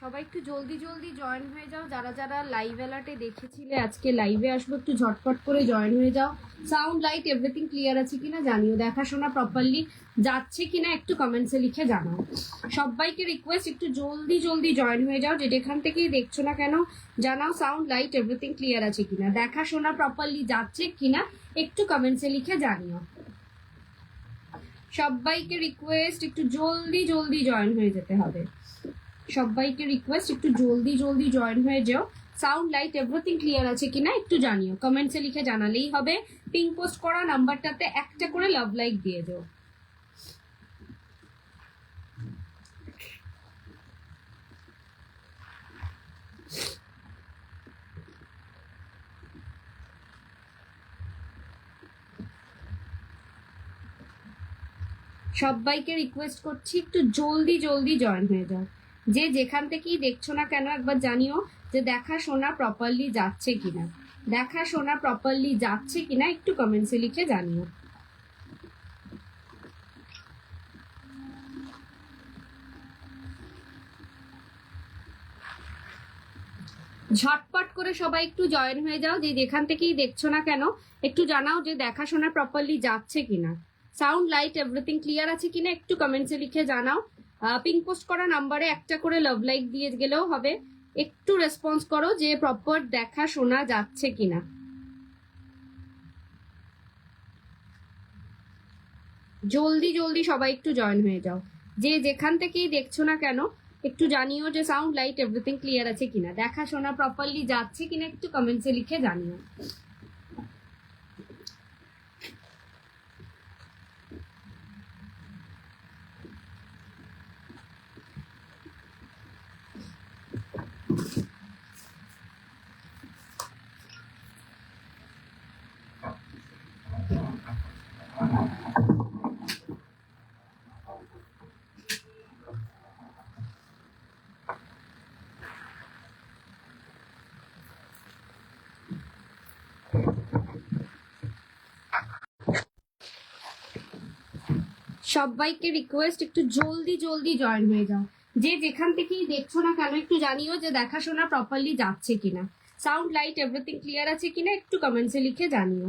সবাই একটু জলদি জলদি জয়েন হয়ে যাও, যারা যারা লাইভ অ্যালার্টে দেখেছিলে আজকে লাইভে আসবো একটু ঝটপট করে জয়েন হয়ে যাও। সাউন্ড লাইট এভরিথিং ক্লিয়ার আছে কিনা জানিও, দেখাশোনা প্রপারলি যাচ্ছে কিনা একটু কমেন্টসে লিখে জানাও। সবাইকে রিকোয়েস্ট একটু জলদি জলদি জয়েন হয়ে যাও, যেখান থেকেই দেখছো না কেন জানাও সাউন্ড লাইট এভরিথিং ক্লিয়ার আছে কিনা, দেখাশোনা প্রপারলি যাচ্ছে কিনা একটু কমেন্টসে লিখে জানিও। সবাইকে রিকোয়েস্ট একটু জলদি জলদি জয়েন হয়ে যেতে হবে। সবাইকে রিকোয়েস্ট একটু জলদি জলদি জয়েন হয়ে যাও। সাউন্ড লাইট এভরিথিং ক্লিয়ার আছে কিনা একটু জানিও, কমেন্টসে লিখে জানালেই হবে। পিং পোস্ট করা নাম্বারটাতে একটা করে লাভ লাইক দিয়ে যাও। সবাইকে রিকোয়েস্ট করছি একটু জলদি জলদি জয়েন হয়ে যাও। যে যেখান থেকেই দেখছো না কেন একবার জানিও যে দেখাশোনা প্রপারলি যাচ্ছে কিনা, দেখাশোনা প্রপারলি যাচ্ছে কিনা একটু কমেন্টসে লিখে জানিও। ঝটপট করে সবাই একটু জয়েন হয়ে যাও, যে যেখান থেকেই দেখছো না কেন একটু জানাও যে দেখাশোনা প্রপারলি যাচ্ছে কিনা, সাউন্ড লাইট এভরিথিং ক্লিয়ার আছে কিনা একটু কমেন্টসে লিখে জানাও। পিং পোস্ট করা নাম্বারে একটা করে লাভ লাইক দিয়ে গেলেও হবে। একটু রেসপন্স করো যে প্রপার দেখা শোনা যাচ্ছে কিনা। জলদি জলদি সবাই একটু জয়েন হয়ে যাও, যে যেখান থেকেই দেখছো না কেন একটু জানিও যে সাউন্ড লাইট এভরিথিং ক্লিয়ার আছে কিনা, দেখা শোনা প্রপারলি যাচ্ছে কিনা একটু কমেন্টসে লিখে জানিও। সবাইকে রিকোয়েস্ট একটু জলদি জলদি জয়েন হয়ে যাও, যে যেখান থেকেই দেখছো না কেন একটু জানিও যে দেখাশোনা প্রপারলি যাচ্ছে কিনা, সাউন্ড লাইট এভরিথিং ক্লিয়ার আছে কিনা একটু কমেন্টসে লিখে জানিও।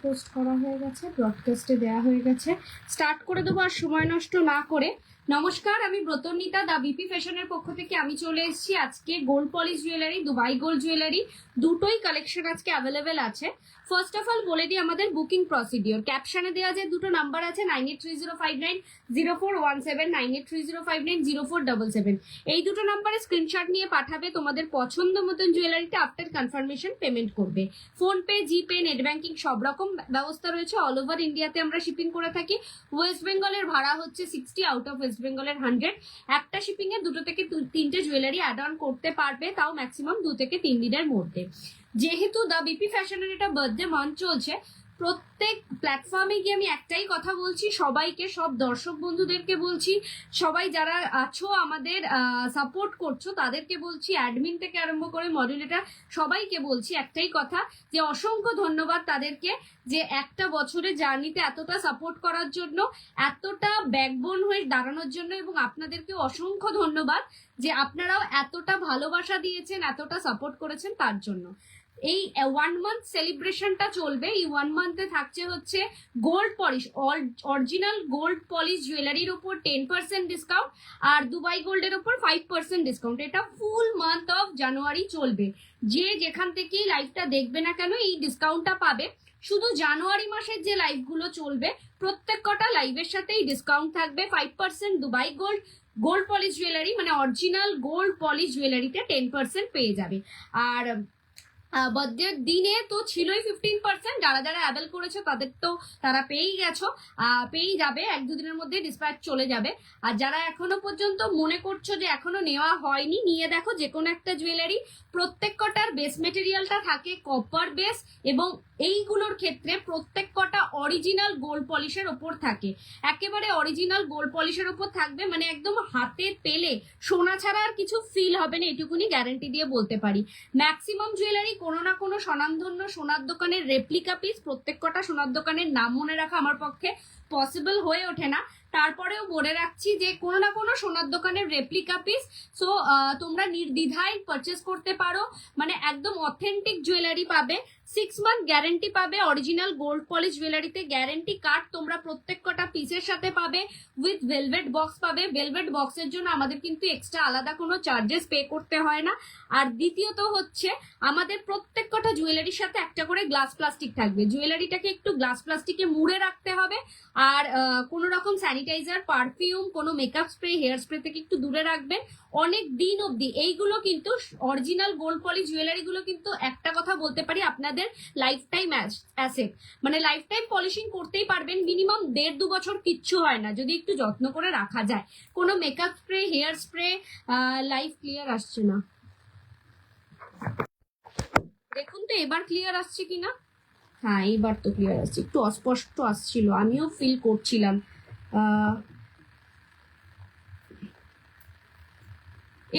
পোস্ট করা হয়ে গেছে, ব্রডকাস্টে দেওয়া হয়ে গেছে, স্টার্ট করে দেবো আর সময় নষ্ট না করে। নমস্কার, আমি ব্রতনিতা দা বিপি ফ্যাশনের পক্ষ থেকে আমি চলে এসেছি আজকে gold polish jewellery, Dubai gold jewellery দুটোই কালেকশন আজকে অ্যাভেলেবেল আছে। ফার্স্ট অফ অল বলে দিই আমাদের বুকিং প্রসিডিওর। ক্যাপশনে দেওয়া যে দুটো নাম্বার আছে 9830590417, 9830590477, এই দুটো নাম্বারে স্ক্রিনশট নিয়ে পাঠাবে তোমাদের পছন্দ মতন জুয়েলারিটা। আফটার কনফার্মেশন পেমেন্ট করবে। ফোনপে, জিপে, নেট ব্যাংকিং সব রকম ব্যবস্থা রয়েছে। অল ওভার ইন্ডিয়াতে আমরা শিপিং করে থাকি। ওয়েস্ট বেঙ্গলের ভাড়া হচ্ছে 60, আউট অফ ওয়েস্ট বেঙ্গলের 100। একটা শিপিং এ 2 থেকে 3টে জুয়েলারি অ্যাড অন করতে পারবে, তাও ম্যাক্সিমাম 2 থেকে 3 দিনের মধ্যে। যেহেতু দা বিপি ফ্যাশনের এটা বার্থডে মান্থ চলছে, প্রত্যেক প্ল্যাটফর্মে গিয়ে আমি একটাই কথা বলছি, সবাইকে, সব দর্শক বন্ধুদেরকে বলছি, সবাই যারা আছো আমাদের সাপোর্ট করছো তাদেরকে বলছি, অ্যাডমিন থেকে আরম্ভ করে মডারেটর সবাইকে বলছি একটাই কথা, যে অসংখ্য ধন্যবাদ তাদেরকে, যে একটা বছরের জার্নিতে এতটা সাপোর্ট করার জন্য, এতটা ব্যাকবোন হয়ে দাঁড়ানোর জন্য, এবং আপনাদেরকে অসংখ্য ধন্যবাদ যে আপনারাও এতটা ভালোবাসা দিয়েছেন, এতটা সাপোর্ট করেছেন তার জন্য। এই 1 মান্থ সেলিব্রেশনটা চলবে। এই 1 মান্থে থাকছে হচ্ছে gold polish, original gold polish জুয়েলারির উপর 10% ডিসকাউন্ট, আর দুবাই গোল্ডের উপর 5% ডিসকাউন্ট। এটা ফুল মান্থ অফ জানুয়ারি চলবে। যে যেখান থেকেই লাইভটা দেখবে না কেন এই ডিসকাউন্টটা পাবে। শুধু জানুয়ারি মাসের যে লাইভগুলো চলবে প্রত্যেক কটা লাইভের সাথেই ডিসকাউন্ট থাকবে। 5% Dubai gold, gold polish jewellery মানে অরিজিনাল গোল্ড পলিশ জুয়েলারিতে 10% পেয়ে যাবে। আর বার্থডের দিনে তো ছিলই 15%, যারা যারা অ্যাভেল করেছো তাদের তো তারা পেয়েই গেছো, পেয়েই যাবে, 1-2 দিনের মধ্যে ডিসপ্যাচ চলে যাবে। আর যারা এখনো পর্যন্ত মনে করছো যে এখনো নেওয়া হয়নি, নিয়ে দেখো যে কোনো একটা জুয়েলারি, প্রত্যেক কটার বেস মেটেরিয়ালটা থাকে কপার বেস, এবং এইগুলোর ক্ষেত্রে প্রত্যেক কটা অরিজিনাল গোল্ড পলিশের ওপর থাকে, একেবারে অরিজিনাল গোল্ড পলিশের ওপর থাকবে, মানে একদম হাতে পেলে সোনা ছাড়া আর কিছু ফিল হবে না, এটুকুনি গ্যারান্টি দিয়ে বলতে পারি। ম্যাক্সিমাম জুয়েলারি কোনো না কোনো স্বনামধন্য সোনার দোকানের রেপ্লিকা পিস, প্রত্যেক কটা সোনার দোকানের নাম মনে রাখা আমার পক্ষে পসিবল হয়ে ওঠে না, তারপরেও বলে রাখছি যে কোনো না কোনো সোনার দোকানের রেপ্লিকা পিস। সো তোমরা নির্দ্বিধায় পারচেস করতে পারো, মানে একদম অথেন্টিক জুয়েলারি পাবে, 6 মান্থ গ্যারেন্টি পাবে, অরিজিনাল গোল্ড পলিশ জুয়েলারিতে গ্যারেন্টি কার্ড তোমরা প্রত্যেক কটা পিসের সাথে পাবে, উইথ ভেলভেট বক্স পাবে। ভেলভেট বক্সের জন্য আমাদের কিন্তু এক্সট্রা আলাদা কোনো চার্জেস পে করতে হয় না। আর দ্বিতীয়ত হচ্ছে, আমাদের প্রত্যেক কটা জুয়েলারির সাথে একটা করে গ্লাস প্লাস্টিক থাকবে, জুয়েলারিটাকে একটু গ্লাস প্লাস্টিকে মুড়ে রাখতে হবে। আর কোনো রকম স্যানিটাইজার, পারফিউম, কোনো মেকআপ স্প্রে, হেয়ার স্প্রে থেকে একটু দূরে রাখবেন অনেক দিন অবধি। এইগুলো কিন্তু অরিজিনাল গোল্ড পলিশ জুয়েলারি গুলো কিন্তু একটা কথা বলতে পারি, আপনাদের লাইফ টাইম অ্যাসেট, মানে লাইফ টাইম পলিশিং করতেই পারবেন, মিনিমাম 1.5-2 বছর কিচ্ছু হয় না যদি একটু যত্ন করে রাখা যায়। কোনো makeup spray, hair spray, life clear আসছে না, দেখুন তো এবার ক্লিয়ার আসছে কিনা। হ্যাঁ, এইবার তো ক্লিয়ার আসছে, একটু অস্পষ্ট আসছিল, আমিও ফিল করছিলাম।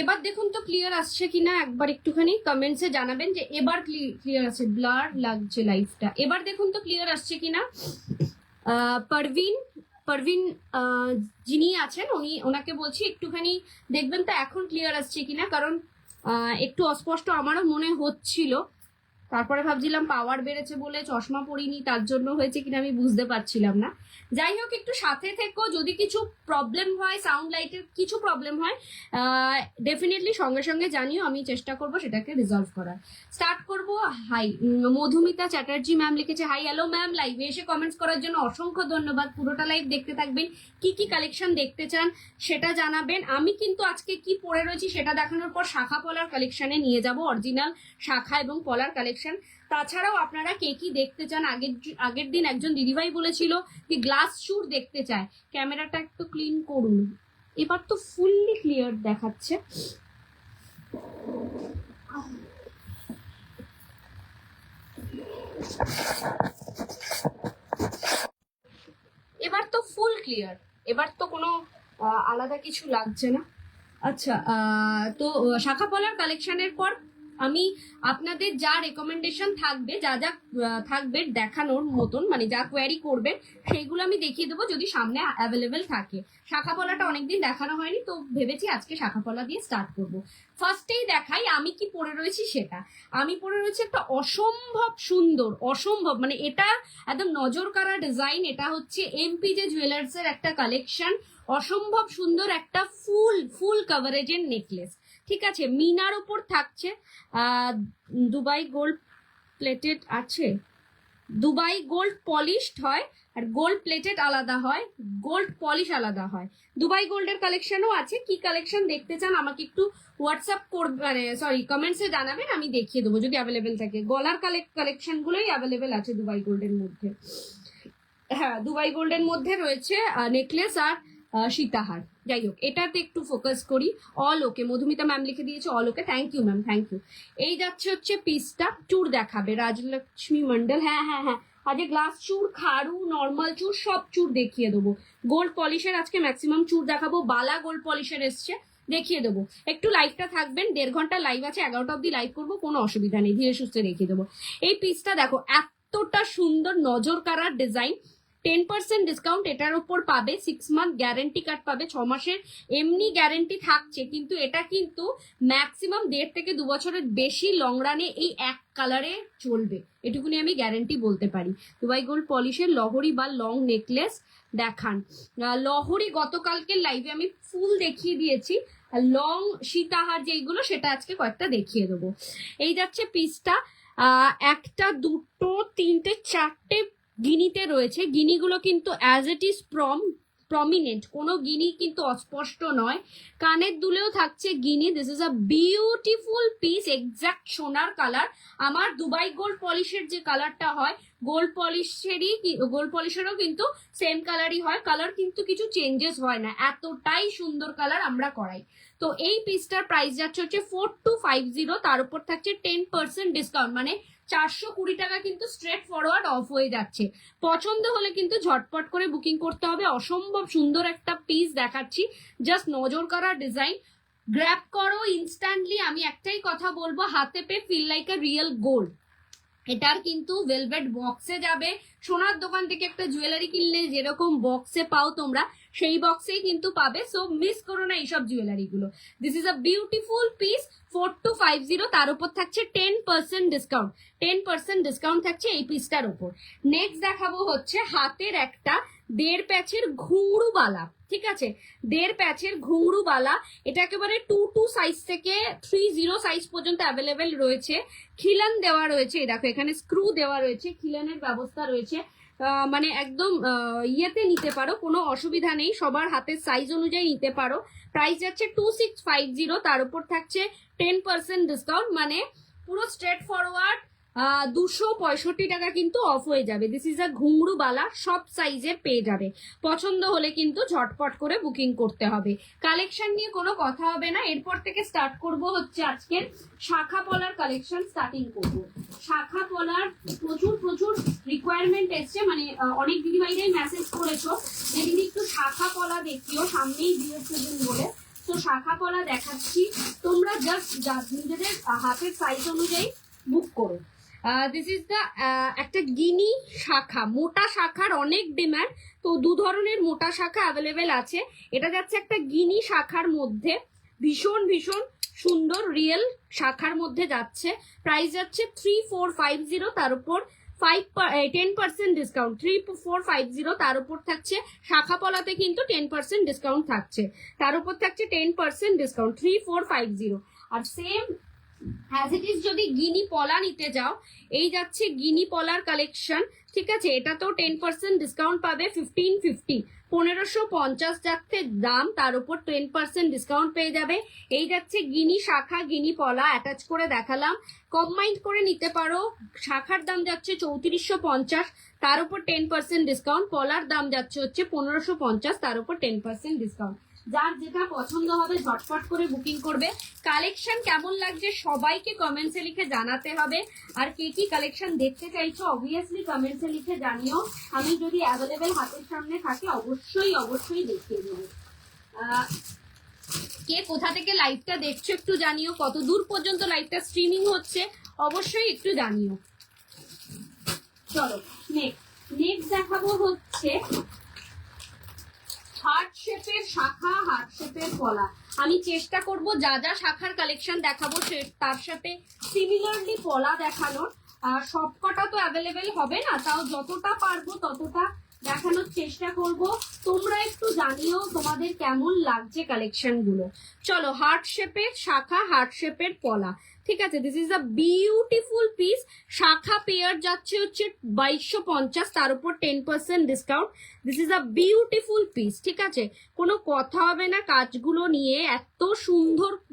এবার দেখুন তো ক্লিয়ার আসছে কিনা, একবার একটুখানি কমেন্টসে জানাবেন যে এবার ক্লিয়ার আসছে। ব্লার লাগছে লাইফটা, এবার দেখুন তো ক্লিয়ার আসছে কিনা। পারভিন পারভিন যিনি আছেন ওনাকে বলছি একটুখানি দেখবেন তো এখন ক্লিয়ার আসছে কিনা, কারণ একটু অস্পষ্ট আমারও মনে হচ্ছিল, তারপরে ভাবছিলাম পাওয়ার বেড়েছে বলে চশমা পরিনি, তার জন্য হয়েছে কিনা আমি বুঝতে পারছিলাম না। যাই হোক, একটু সাথে থেকো, যদি কিছু প্রবলেম হয়, সাউন্ড লাইটের কিছু প্রবলেম হয়, ডেফিনেটলি সঙ্গে সঙ্গে জানিও, আমি চেষ্টা করব সেটাকে রিজলভ করার। স্টার্ট করব। হাই, মধুমিতা চ্যাটার্জি ম্যাম লিখেছে, হাই হ্যালো ম্যাম, লাইভে এসে কমেন্টস করার জন্য অসংখ্য ধন্যবাদ। পুরোটা লাইভ দেখতে থাকবেন, কি কি কালেকশন দেখতে চান সেটা জানাবেন। আমি কিন্তু আজকে কি পরে রয়েছি সেটা দেখানোর পর শাখা পলার কালেকশনে নিয়ে যাব, অরিজিনাল শাখা এবং পলার কালেকশন। তাছাড়াও আপনারা কে কি দেখতে চান, আগের দিন একজন দিদিভাই বলেছিল যে গ্লাস চুর দেখতে চায়, ক্যামেরাটা একটু ক্লিন করুন, এবার তো ফুললি ক্লিয়ার দেখাচ্ছে। এবার তো ফুল ক্লিয়ার, এবার তো কোনো আলাদা কিছু লাগছে না। আচ্ছা, তো শাখা পলার কালেকশনের পর আমি আপনাদের যা রেকমেন্ডেশন থাকবে, যা যা থাকবে দেখানোর মতন, মানে যা কোয়ারি করবেন সেইগুলো আমি দেখিয়ে দেবো যদি সামনে অ্যাভেলেবেল থাকে। শাখা পলাটা অনেকদিন দেখানো হয়নি, তো ভেবেছি আজকে শাখা পলা দিয়ে স্টার্ট করব। ফার্স্টেই দেখাই আমি কি পরে রয়েছি সেটা। আমি পরে রয়েছি একটা অসম্ভব সুন্দর, অসম্ভব, মানে এটা একদম নজর কাড়া ডিজাইন। এটা হচ্ছে এমপি যে জুয়েলার্স এর একটা কালেকশন, অসম্ভব সুন্দর একটা ফুল কভারেজের নেকলেস, ঠিক আছে, মিনার উপর থাকছে। দুবাই গোল্ড প্লেটেড আছে, দুবাই গোল্ড পলিশড হয়, আর গোল্ড প্লেটেড আলাদা হয়, গোল্ড পলিশ আলাদা হয়। দুবাই গোল্ডের কালেকশনও আছে, কি কালেকশন দেখতে চান আমাকে একটু হোয়াটসঅ্যাপ করবে, মানে সরি কমেন্টসে জানাবেন, আমি দেখিয়ে দেবো যদি অ্যাভেলেবেল থাকে। গলার কালেকশন গুলোই অ্যাভেলেবেল আছে দুবাই গোল্ডের মধ্যে। হ্যাঁ, দুবাই গোল্ডের মধ্যে রয়েছে নেকলেস আর সীতাহার। যাই হোক, এটাতে একটু ফোকাস করি। অল ওকে, মধুমিতা ম্যাম লিখে দিয়েছে all okay, thank you ma'am, thank you. এই যাচ্ছে হচ্ছে পিসটা, চুর দেখাবে রাজলক্ষ্মী মন্ডল। হ্যাঁ হ্যাঁ হ্যাঁ, আজকে গ্লাস চুর, খাড়ু, নর্মাল চুর, সব চুর দেখিয়ে দেবো। গোল্ড পলিশের আজকে ম্যাক্সিমাম চুর দেখাবো, বালা গোল্ড পলিশের এসছে, দেখিয়ে দেবো। একটু লাইভটা থাকবেন, 1.5 ঘন্টা লাইভ আছে, 11টা অব্দি লাইভ করবো, কোনো অসুবিধা নেই, ধীরে সুস্থে দেখিয়ে দেবো। এই পিসটা দেখো, এতটা সুন্দর নজর কাড়ার ডিজাইন, 10% ডিসকাউন্ট এটার উপর পাবে, 6 মান্থ গ্যারেন্টি কার্ড পাবে, 6 মাসের এমনি গ্যারেন্টি থাকছে, কিন্তু এটা কিন্তু ম্যাক্সিমাম 1.5 থেকে 2 বছরের বেশি লং রানে এই এক কালারে চলবে, এটুকুনি আমি গ্যারেন্টি বলতে পারি। দুবাই গোল্ড পলিশের লহরি বা লং নেকলেস দেখান। লহরি গতকালকে লাইভে আমি ফুল দেখিয়ে দিয়েছি, আর লং সীতাহার যেইগুলো সেটা আজকে কয়েকটা দেখিয়ে দেবো। এই যাচ্ছে পিসটা, একটা, দুটো, তিনটে, চারটে গিনিতে রয়েছে। গিনিগুলো কিন্তু অ্যাজ ইট ইজ প্রমিনেন্ট, কোনো গিনি কিন্তু অস্পষ্ট নয়। কানের দুলেও থাকছে guinea. This is a beautiful piece, exact সোনার কালার। আমার দুবাই গোল্ড পলিশের যে কালারটা হয়, গোল্ড পলিশেরও কিন্তু সেম কালারই হয়, কালার কিন্তু কিছু চেঞ্জেস হয় না, এতটাই সুন্দর কালার আমরা করাই। তো এই পিসটার প্রাইস যাচ্ছে হচ্ছে 4250, তার উপর থাকছে 10% ডিসকাউন্ট, মানে 420 টাকা কিন্তু স্ট্রেট ফরওয়ার্ড অফ হয়ে যাচ্ছে। পছন্দ হলে কিন্তু ঝটপট করে বুকিং করতে হবে। অসম্ভব সুন্দর একটা পিস দেখাচ্ছি, জাস্ট নজর করা ডিজাইন, গ্র্যাব করো ইনস্ট্যান্টলি। আমি একটাই কথা বলবো, হাতে পে feel like a real gold. এটার কিন্তু ভেলভেট বক্সে যাবে। সোনার দোকান থেকে একটা জুয়েলারি কিনলে যেরকম বক্সে পাও তোমরা, সেই বক্সেই কিন্তু পাবে। সো মিস করো না এইসব জুয়েলারি গুলো। This is a beautiful piece, 4250, তার উপর থাকছে 10% ডিসকাউন্ট। 10% ডিসকাউন্ট থাকছে এই পিসটার উপর। নেক্সট দেখাবো হচ্ছে হাতের একটা 1.5 প্যাচের ঘুঙরু বালা। ঠিক আছে, 1.5 প্যাচের ঘুঙরু বালা। এটা একেবারে 22 সাইজ থেকে 30 সাইজ পর্যন্ত অ্যাভেলেবেল রয়েছে। খিলান দেওয়া রয়েছে, দেখো এখানে স্ক্রু দেওয়া রয়েছে, খিলানের ব্যবস্থা রয়েছে। মানে একদম ইয়েতে নিতে পারো, কোনো অসুবিধা নেই, সবার হাতের সাইজ অনুযায়ী নিতে পারো। প্রাইস যাচ্ছে 2650, তার উপর থাকছে 10% ডিসকাউন্ট, মানে পুরো স্ট্রেট ফরওয়ার্ড 265 টাকা কিন্তু অফ হয়ে যাবে। দিস ইজ আ ঘুংরু বালা, সব সাইজের পেয়ে যাবে। পছন্দ হলে কিন্তু ঝটপট করে বুকিং করতে হবে। কালেকশন নিয়ে কোনো কথা হবে না, এরপর থেকে স্টার্ট করব হচ্ছে আজকের শাখা পলার কালেকশন স্টার্টিং করব। শাখা পলার প্রচুর রিকোয়ারমেন্ট এসছে, মানে অনেক দিদিভাইরাই মেসেজ করেছো যে দিদি একটু শাখা পলা দেখিও, সামনেই বিয়ের সিজন বলে। তো শাখা পলা দেখাচ্ছি, তোমরা জাস্ট নিজেদের হাতের সাইজ অনুযায়ী বুক করো। দিস ইজ দ্য একটা গিনি শাখা, মোটা শাখার অনেক ডিমান্ড, তো 2 ধরনের মোটা শাখা অ্যাভেলেবেল আছে। এটা যাচ্ছে একটা গিনি শাখার মধ্যে, ভীষণ সুন্দর রিয়েল শাখার মধ্যে যাচ্ছে। প্রাইস যাচ্ছে 3450, তার উপর 10% ডিসকাউন্ট। 3450, তার উপর থাকছে শাখা পলাতে কিন্তু 10% ডিসকাউন্ট থাকছে, তার উপর থাকছে 10% ডিসকাউন্ট 3450। আর সেম অ্যাজ ইট ইজ যদি গিনি পলা নিতে যাও, এই যাচ্ছে গিনি পলার কালেকশন। ঠিক আছে, এটা তো 10% ডিসকাউন্ট পাবে, 1550, 1550 যাচ্ছে দাম, তার উপর 10% ডিসকাউন্ট পেয়ে যাবে। এই যাচ্ছে গিনি শাখা, গিনি পলা অ্যাটাচ করে দেখালাম, কম্বাইন্ড করে নিতে পারো। শাখার দাম যাচ্ছে 3450, তার উপর 10% ডিসকাউন্ট। পলার দাম যাচ্ছে হচ্ছে 1550, তার উপর 10% ডিসকাউন্ট। যার যেটা পছন্দ হবে ঝটপট করে বুকিং করবে। কালেকশন কেমন লাগছে সবাইকে কমেন্টসে লিখে জানাতে হবে। আর কে কি কালেকশন দেখতে চাইছো অবভিয়াসলি কমেন্টসে লিখে জানিও। আমি যদি অ্যাভেলেবেল হাতের সামনে থাকে অবশ্যই দেখিয়ে দেবো। কে কোথা থেকে লাইভটা দেখছো একটু জানিও, কত দূর পর্যন্ত লাইভটা স্ট্রিমিং হচ্ছে অবশ্যই একটু জানিও। চলো নেক্সট দেখাবো হচ্ছে হার্ট শেপের শাখা, হার্ট শেপের পলা। আমি চেষ্টা করব যা শাখার কালেকশন দেখাবো তার সাথে সিমিলারলি পলা দেখানোর। সবকটা তো অ্যাভেলেবেল হবে না, তাও যতটা পারবো ততটা দেখানোর চেষ্টা করব। তোমরা একটু জানিও তোমাদের কেমন লাগছে কালেকশন গুলো। চলো, হার্ট শেপের শাখা, হার্ট শেপের পলা। ঠিক আছে, this is a beautiful piece. শাখা পেয়ার যাচ্ছে হচ্ছে 2250, তার উপর 10% discount. This is a beautiful piece. ঠিক আছে, কোনো কথা হবে না কাজগুলো নিয়ে, এত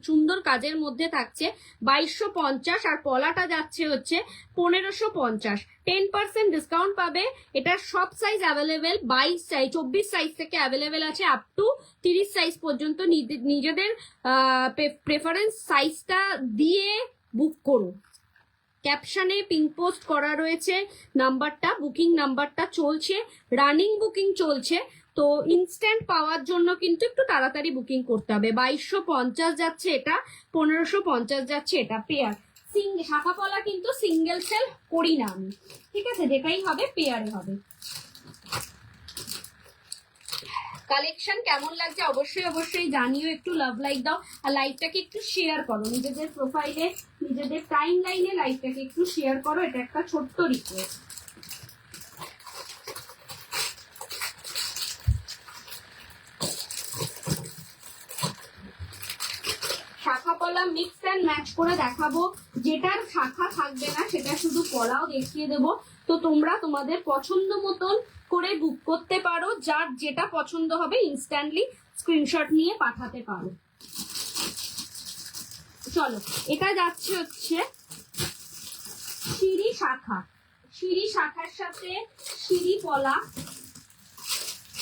সুন্দর কাজের মধ্যে থাকছে। 2250, আর পলাটা যাচ্ছে হচ্ছে 1550, 10% ডিসকাউন্ট পাবে। এটার সব সাইজ অ্যাভেলেবেল, 22 সাইজ 24 সাইজ থেকে অ্যাভেলেবেল আছে, আপ টু 30 সাইজ পর্যন্ত। নিজেদের প্রেফারেন্স সাইজটা দিয়ে বুক করো। ক্যাপশনে পিন পোস্ট করা রয়েছে নাম্বারটা, বুকিং নাম্বারটা চলছে, রানিং বুকিং চলছে। তো ইনস্ট্যান্ট পাওয়ার জন্য কিন্তু একটু তাড়াতাড়ি বুকিং করতে হবে। 2250 যাচ্ছে এটা, 1550 যাচ্ছে এটা পেয়ার। শাখা পলা কিন্তু সিঙ্গেল সেল করি না আমি। ঠিক আছে, যেটাই হবে পেয়ারে হবে। কালেকশন কেমন লাগছে অবশ্যই জানিও, একটু লাভ লাইক দাও, আর লাইভটাকে একটু শেয়ার করো নিজেদের প্রোফাইলে, নিজেদের টাইম লাইনে লাইভটাকে একটু শেয়ার করো, এটা একটা ছোট্ট রিকোয়েস্ট। শাখা পলা মিক্স অ্যান্ড ম্যাচ করে দেখাবো, যেটার শাখা থাকবে না সেটা শুধু পলাও দেখিয়ে দেবো। তো তোমরা তোমাদের পছন্দ মতন করে বুক করতে পারো, যার যেটা পছন্দ হবে ইনস্ট্যান্টলি স্ক্রিনশট নিয়ে পাঠাতে পারো। চলো, এটা যাচ্ছে হচ্ছে সিঁড়ি শাখা। সিঁড়ি শাখার সাথে সিঁড়ি পলা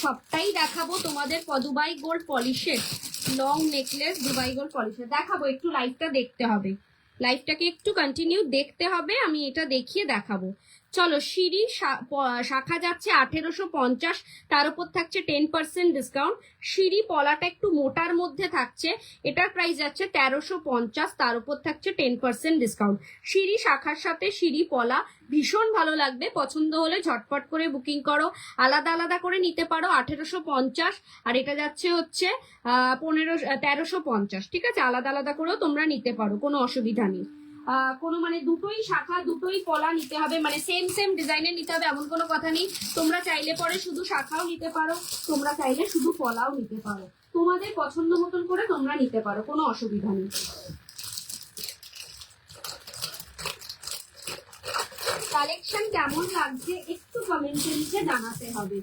সবটাই দেখাবো তোমাদের। দুবাই গোল্ড পলিশের লং নেকলেস, দুবাই গোল্ড পলিশের দেখাবো। একটু লাইভটা দেখতে হবে, লাইভটাকে একটু কন্টিনিউ দেখতে হবে, আমি এটা দেখিয়ে দেখাবো। চলো, সিঁড়ি শাখা যাচ্ছে 1850, তার উপর থাকছে 10% ডিসকাউন্ট। সিঁড়ি পলাটা একটু মোটার মধ্যে থাকছে, এটার প্রাইস যাচ্ছে 1350, তার উপর থাকছে 10% ডিসকাউন্ট। সিঁড়ি শাখার সাথে সিঁড়ি পলা ভীষণ ভালো লাগবে, পছন্দ হলে ঝটপট করে বুকিং করো। আলাদা আলাদা করে নিতে পারো 1850, আর এটা যাচ্ছে হচ্ছে 1350। ঠিক আছে, আলাদা আলাদা করেও তোমরা নিতে পারো, কোনো অসুবিধা নেই। কোনো মানে দুটোই শাখা দুটোই পলা নিতে হবে, মানে সেম সেম ডিজাইনের নিতে হবে এমন কোনো কথা নেই। তোমরা চাইলে পরে শুধু শাখাও নিতে পারো, তোমরা চাইলে শুধু পলাও নিতে পারো, তোমাদের পছন্দ মতন করে তোমরা নিতে পারো, কোনো অসুবিধা নেই। কালেকশন কেমন লাগছে একটু কমেন্টে লিখে জানাতে হবে।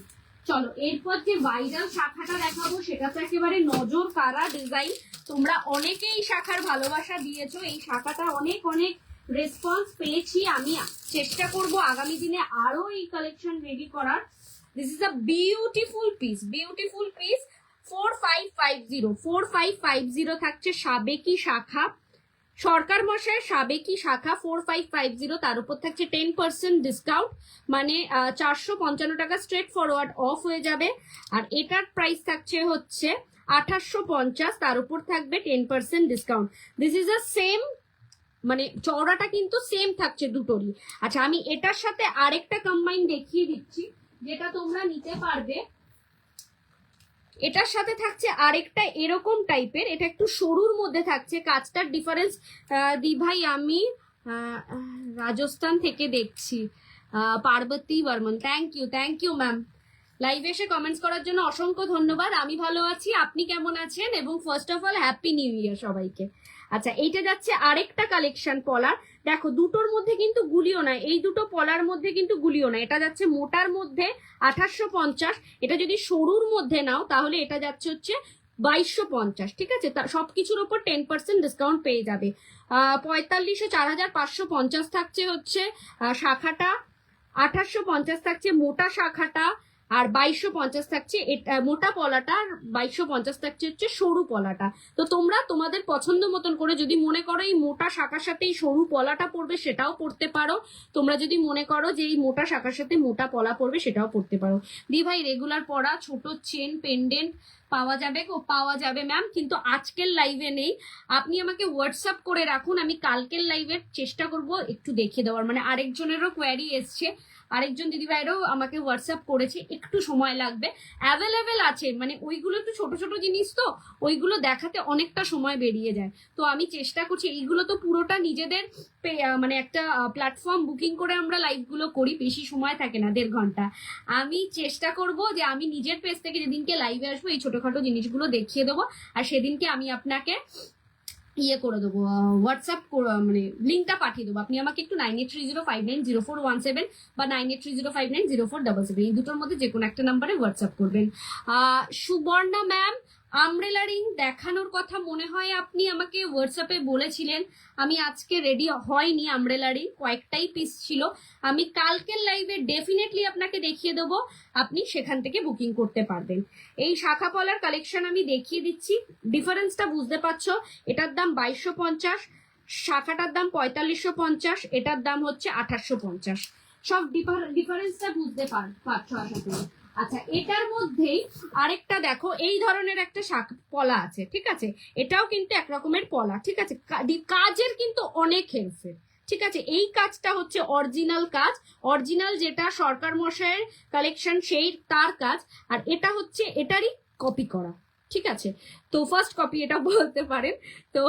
চলো, এরপর যে ভাইরাল শাখাটা দেখাবো সেটা তো একেবারে নজর কাড়া ডিজাইন। তোমরা অনেকেই এই শাখার ভালোবাসা দিয়েছো, এই শাখাটা অনেক অনেক রেসপন্স পেয়েছি। আমি চেষ্টা করব আগামী দিনে আরো এই কালেকশন রেডি করার। This is a beautiful piece, beautiful piece. 4550 থাকছে সাবেকি শাখা, সরকার মশাই সাবেকি শাখা 4550, তার উপর থাকছে 10% ডিসকাউন্ট, মানে 455 টাকা স্ট্রেট ফরওয়ার্ড অফ হয়ে যাবে। আর এটার প্রাইস থাকছে হচ্ছে 2850, তার উপর থাকবে 10% discount. This is a same, মানে চওড়াটা কিন্তু সেম থাকছে দুটোরই। আচ্ছা, আমি এটার সাথে আরেকটা কম্বাইন দেখিয়ে দিচ্ছি যেটা তোমরা নিতে পারবে। এটার সাথে থাকছে আরেকটা এরকম টাইপের, এটা একটু সরুর মধ্যে থাকছে, কাজটার ডিফারেন্স। দি ভাই, আমি রাজস্থান থেকে দেখছি, Parvati Barman, thank you ma'am. লাইভে এসে কমেন্টস করার জন্য অসংখ্য ধন্যবাদ। আমি ভালো আছি, আপনি কেমন আছেন? এবং first of all happy new year সবাইকে। আচ্ছা, এইটা যাচ্ছে আরেকটা কালেকশন পলার। দেখো, দুটোর মধ্যে কিন্তু গুলিও নাই, এই দুটো পলার মধ্যে কিন্তু গুলিও নাই। এটা যাচ্ছে মোটার মধ্যে 2850, এটা যদি সরুর মধ্যে নাও তাহলে এটা যাচ্ছে হচ্ছে 2250। ঠিক আছে, সবকিছুর উপর 10% ডিসকাউন্ট পেয়ে যাবে। 45,4550 থাকছে হচ্ছে শাখাটা, 2850 থাকছে মোটা শাখাটা, আর 2250 থাকছে মোটা পলাটা, আর 2250 থাকছে হচ্ছে সরু পলাটা। তো তোমরা তোমাদের পছন্দ মতন করে, যদি মনে করো এই মোটা শাখার সাথে এই সরু পলাটা পড়বে সেটাও পড়তে পারো, তোমরা যদি মনে করো যে এই মোটা শাখার সাথে মোটা পলা পড়বে সেটাও পড়তে পারো। দি ভাই, রেগুলার পরা ছোট চেন পেন্ডেন্ট পাওয়া যাবে? পাওয়া যাবে ম্যাম, কিন্তু আজকের লাইভে নেই। আপনি আমাকে হোয়াটসঅ্যাপ করে রাখুন, আমি কালকের লাইভের চেষ্টা করব একটু দেখিয়ে দেওয়ার। মানে আরেকজনেরও কোয়ারি এসছে, আরেকজন দিদিভাইরাও আমাকে হোয়াটসঅ্যাপ করেছে, একটু সময় লাগবে। অ্যাভেলেবেল আছে, মানে ওইগুলো একটু ছোট ছোট জিনিস তো, ওইগুলো দেখাতে অনেকটা সময় বেরিয়ে যায়। তো আমি চেষ্টা করছি, এইগুলো তো পুরোটা নিজেদের মানে একটা প্ল্যাটফর্ম বুকিং করে আমরা লাইভগুলো করি, বেশি সময় থাকে না, 1.5 ঘন্টা। আমি চেষ্টা করব যে আমি নিজের পেজ থেকে যেদিনকে লাইভে আসবো এই ছোটখাটো জিনিসগুলো দেখিয়ে দেবো, আর সেদিনকে আমি আপনাকে ইয়ে করে দেবো, হোয়াটসঅ্যাপ মানে লিঙ্কটা পাঠিয়ে দেবো। আপনি আমাকে একটু 9830590417 বা 9830590477 এই দুটোর মধ্যে যে কোনো একটা নাম্বারে হোয়াটসঅ্যাপ করবেন। সুবর্ণা ম্যাম, আমব্রেলা রিং দেখানোর কথা মনে হয় আপনি আমাকে হোয়াটসঅ্যাপে বলেছিলেন, আমি আজকে রেডি হয়নি। আমব্রেলা রিং কয়েকটাই পিস ছিল, আমি কালকের লাইভে ডেফিনেটলি আপনাকে দেখিয়ে দেবো, আপনি সেখান থেকে বুকিং করতে পারবেন। এই শাখা পলার কালেকশন আমি দেখিয়ে দিচ্ছি, ডিফারেন্সটা বুঝতে পারছো। এটার দাম 2250, শাখাটার দাম 4550, এটার দাম হচ্ছে 2850। সব ডিফারেন্সটা বুঝতে পারছো আশা করি। আচ্ছা, এটার মধ্যেই আরেকটা দেখো, এই ধরনের একটা শাখা পলা আছে, ঠিক আছে, এটাও কিন্তু এক রকমের পলা, ঠিক আছে, কাজের কিন্তু অনেক হেরফের। ঠিক আছে, এই কাজটা হচ্ছে অরিজিনাল কাজ, অরিজিনাল যেটা সরকার মশাইয়ের কালেকশন সেই তার কাজ, আর এটা হচ্ছে এটারই কপি করা। ঠিক আছে, তো ফার্স্ট কপি এটা বলতে পারেন। তো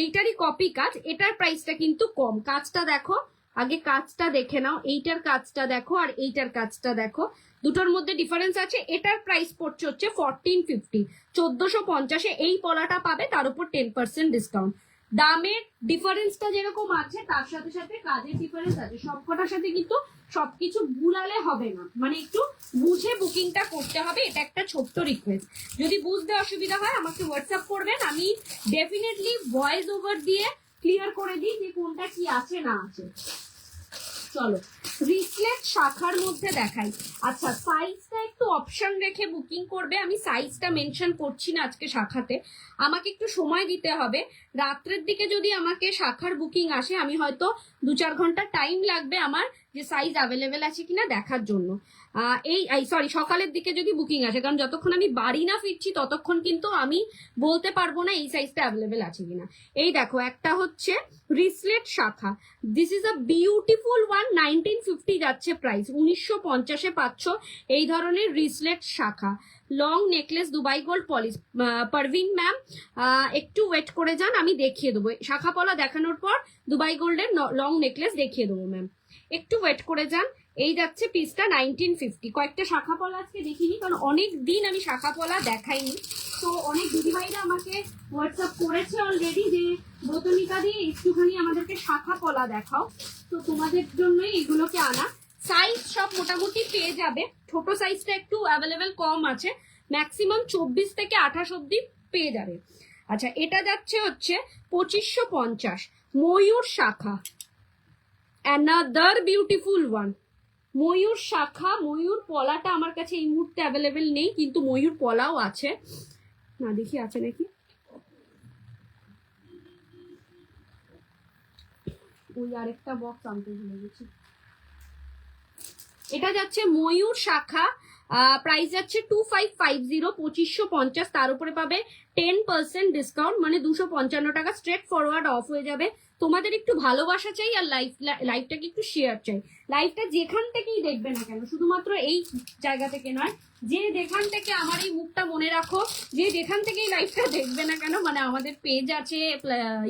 এইটারই কপি কাজ, এটার প্রাইসটা কিন্তু কম। কাজটা দেখো, আগে কাজটা দেখে নাও, এইটার কাজটা দেখো আর এইটার কাজটা দেখো, দুটোর মধ্যে ডিফারেন্স আছে। এটার প্রাইস পড়ছে হচ্ছে 1450, 1450 এই পলাটা পাবে, তার উপর 10% ডিসকাউন্ট। দামের ডিফারেন্সটা যেরকম আছে তার সাথে সাথে কাজের ডিফারেন্স আছে, সবকটার সাথে কিন্তু সবকিছু ভুলালে হবে না, মানে একটু বুঝে বুকিংটা করতে হবে, এটা একটা ছোট্ট রিকোয়েস্ট। যদি বুঝতে অসুবিধা হয় আমাকে হোয়াটসঅ্যাপ করবেন, আমি ডেফিনেটলি ভয়েস ওভার দিয়ে ক্লিয়ার করে দিই যে কোনটা কি আছে না আছে। চলো রিসলেট শাখার মধ্যে দেখাই। আচ্ছা সাইজটা একটু অপশন রেখে বুকিং করবে, আমি সাইজটা মেনশন করছি না আজকে শাখাতে, আমাকে একটু সময় দিতে হবে। রাত্রের দিকে যদি আমাকে শাখার বুকিং আসে আমি হয়তো 2-4 ঘন্টা টাইম লাগবে আমার যে সাইজ অ্যাভেলেবেল আছে কিনা দেখার জন্য। সরি সকালের দিকে যদি বুকিং আসে, কারণ যতক্ষণ আমি বাড়ি না ফিরছি ততক্ষণ কিন্তু আমি বলতে পারবো না এই সাইজটা অ্যাভেলেবেল আছে কিনা। এই দেখো একটা হচ্ছে রিসলেট শাখা, this is a beautiful one, 1950 যাচ্ছে প্রাইস, 1950-এ পাচ্ছ এই ধরনের রিসলেট শাখা। Long necklace Dubai gold polish. Parveen ma'am একটু ওয়েট করে যান, আমি দেখিয়ে দেবো শাখা পলা দেখানোর পর দুবাই গোল্ডের লং নেকলেস দেখিয়ে দেবো ম্যাম, একটু ওয়েট করে যান। এই যাচ্ছে পিসটা 1950। কয়েকটা শাখা পলা আজকে দেখিনি কারণ অনেক দিন আমি শাখা পলা দেখাইনি, তো অনেক দিদিভাইরা আমাকে হোয়াটসঅ্যাপ করেছে অলরেডি যে ব্রতনিকা দিয়ে একটুখানি আমাদেরকে শাখা পলা দেখাও, তো তোমাদের জন্যই এগুলোকে আনা। সাইজ সব মোটামুটি পেয়ে যাবে, ছোট সাইজটা একটু অ্যাভেলেবেল কম আছে, ম্যাক্সিমাম 24 থেকে 28 অব্দি পেয়ে যাবে। আচ্ছা এটা যাচ্ছে হচ্ছে 2550, ময়ূর শাখা, অ্যানাদার বিউটিফুল ওয়ান। ময়ূর শাখা, ময়ূর পলাটা আমার কাছে এই মুহূর্তে অ্যাভেলেবেল নেই, কিন্তু ময়ূর পলাও আছে, না দেখি আছে নাকি, ওই আরেকটা বক্স আনতে ভুলে গেছি। এটা যাচ্ছে ময়ূর শাখা, প্রাইস যাচ্ছে 2550, 2550, তার উপরে পাবে 10% ডিসকাউন্ট, মানে 255 টাকা স্ট্রেট ফরওয়ার্ড অফ হয়ে যাবে। তোমাদের একটু ভালোবাসা চাই আর লাইফটাকে একটু শেয়ার চাই। লাইফটা যেখান থেকেই দেখবে না কেন, শুধুমাত্র এই জায়গা থেকে নয়, যে যেখান থেকে আমার এই মুখটা মনে রাখো, যে যেখান থেকে এই লাইফটা দেখবে না কেন, মানে আমাদের পেজ আছে,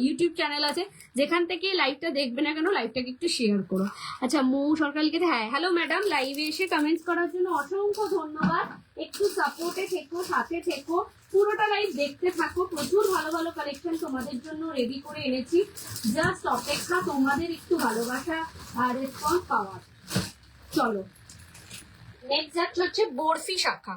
ইউটিউব চ্যানেল আছে, যেখান থেকে লাইভটা দেখবে না কেন লাইভটাকে একটু শেয়ার করো। আচ্ছা মৌ সরকার লিখেছে, হ্যাঁ হ্যালো ম্যাডাম, লাইভে এসে কমেন্টস করার জন্য অসংখ্য ধন্যবাদ, একটু সাপোর্টে থেকো, সাথে থেকো, পুরোটা লাইভ দেখতে থাকো, প্রচুর ভালো ভালো কালেকশন তোমাদের জন্য রেডি করে এনেছি, জাস্ট অপেক্ষা তোমাদের একটু ভালোবাসা আর রেসপন্স পাওয়ার। চলো নেক্সট যাচ্ছে হচ্ছে বরফি শাখা।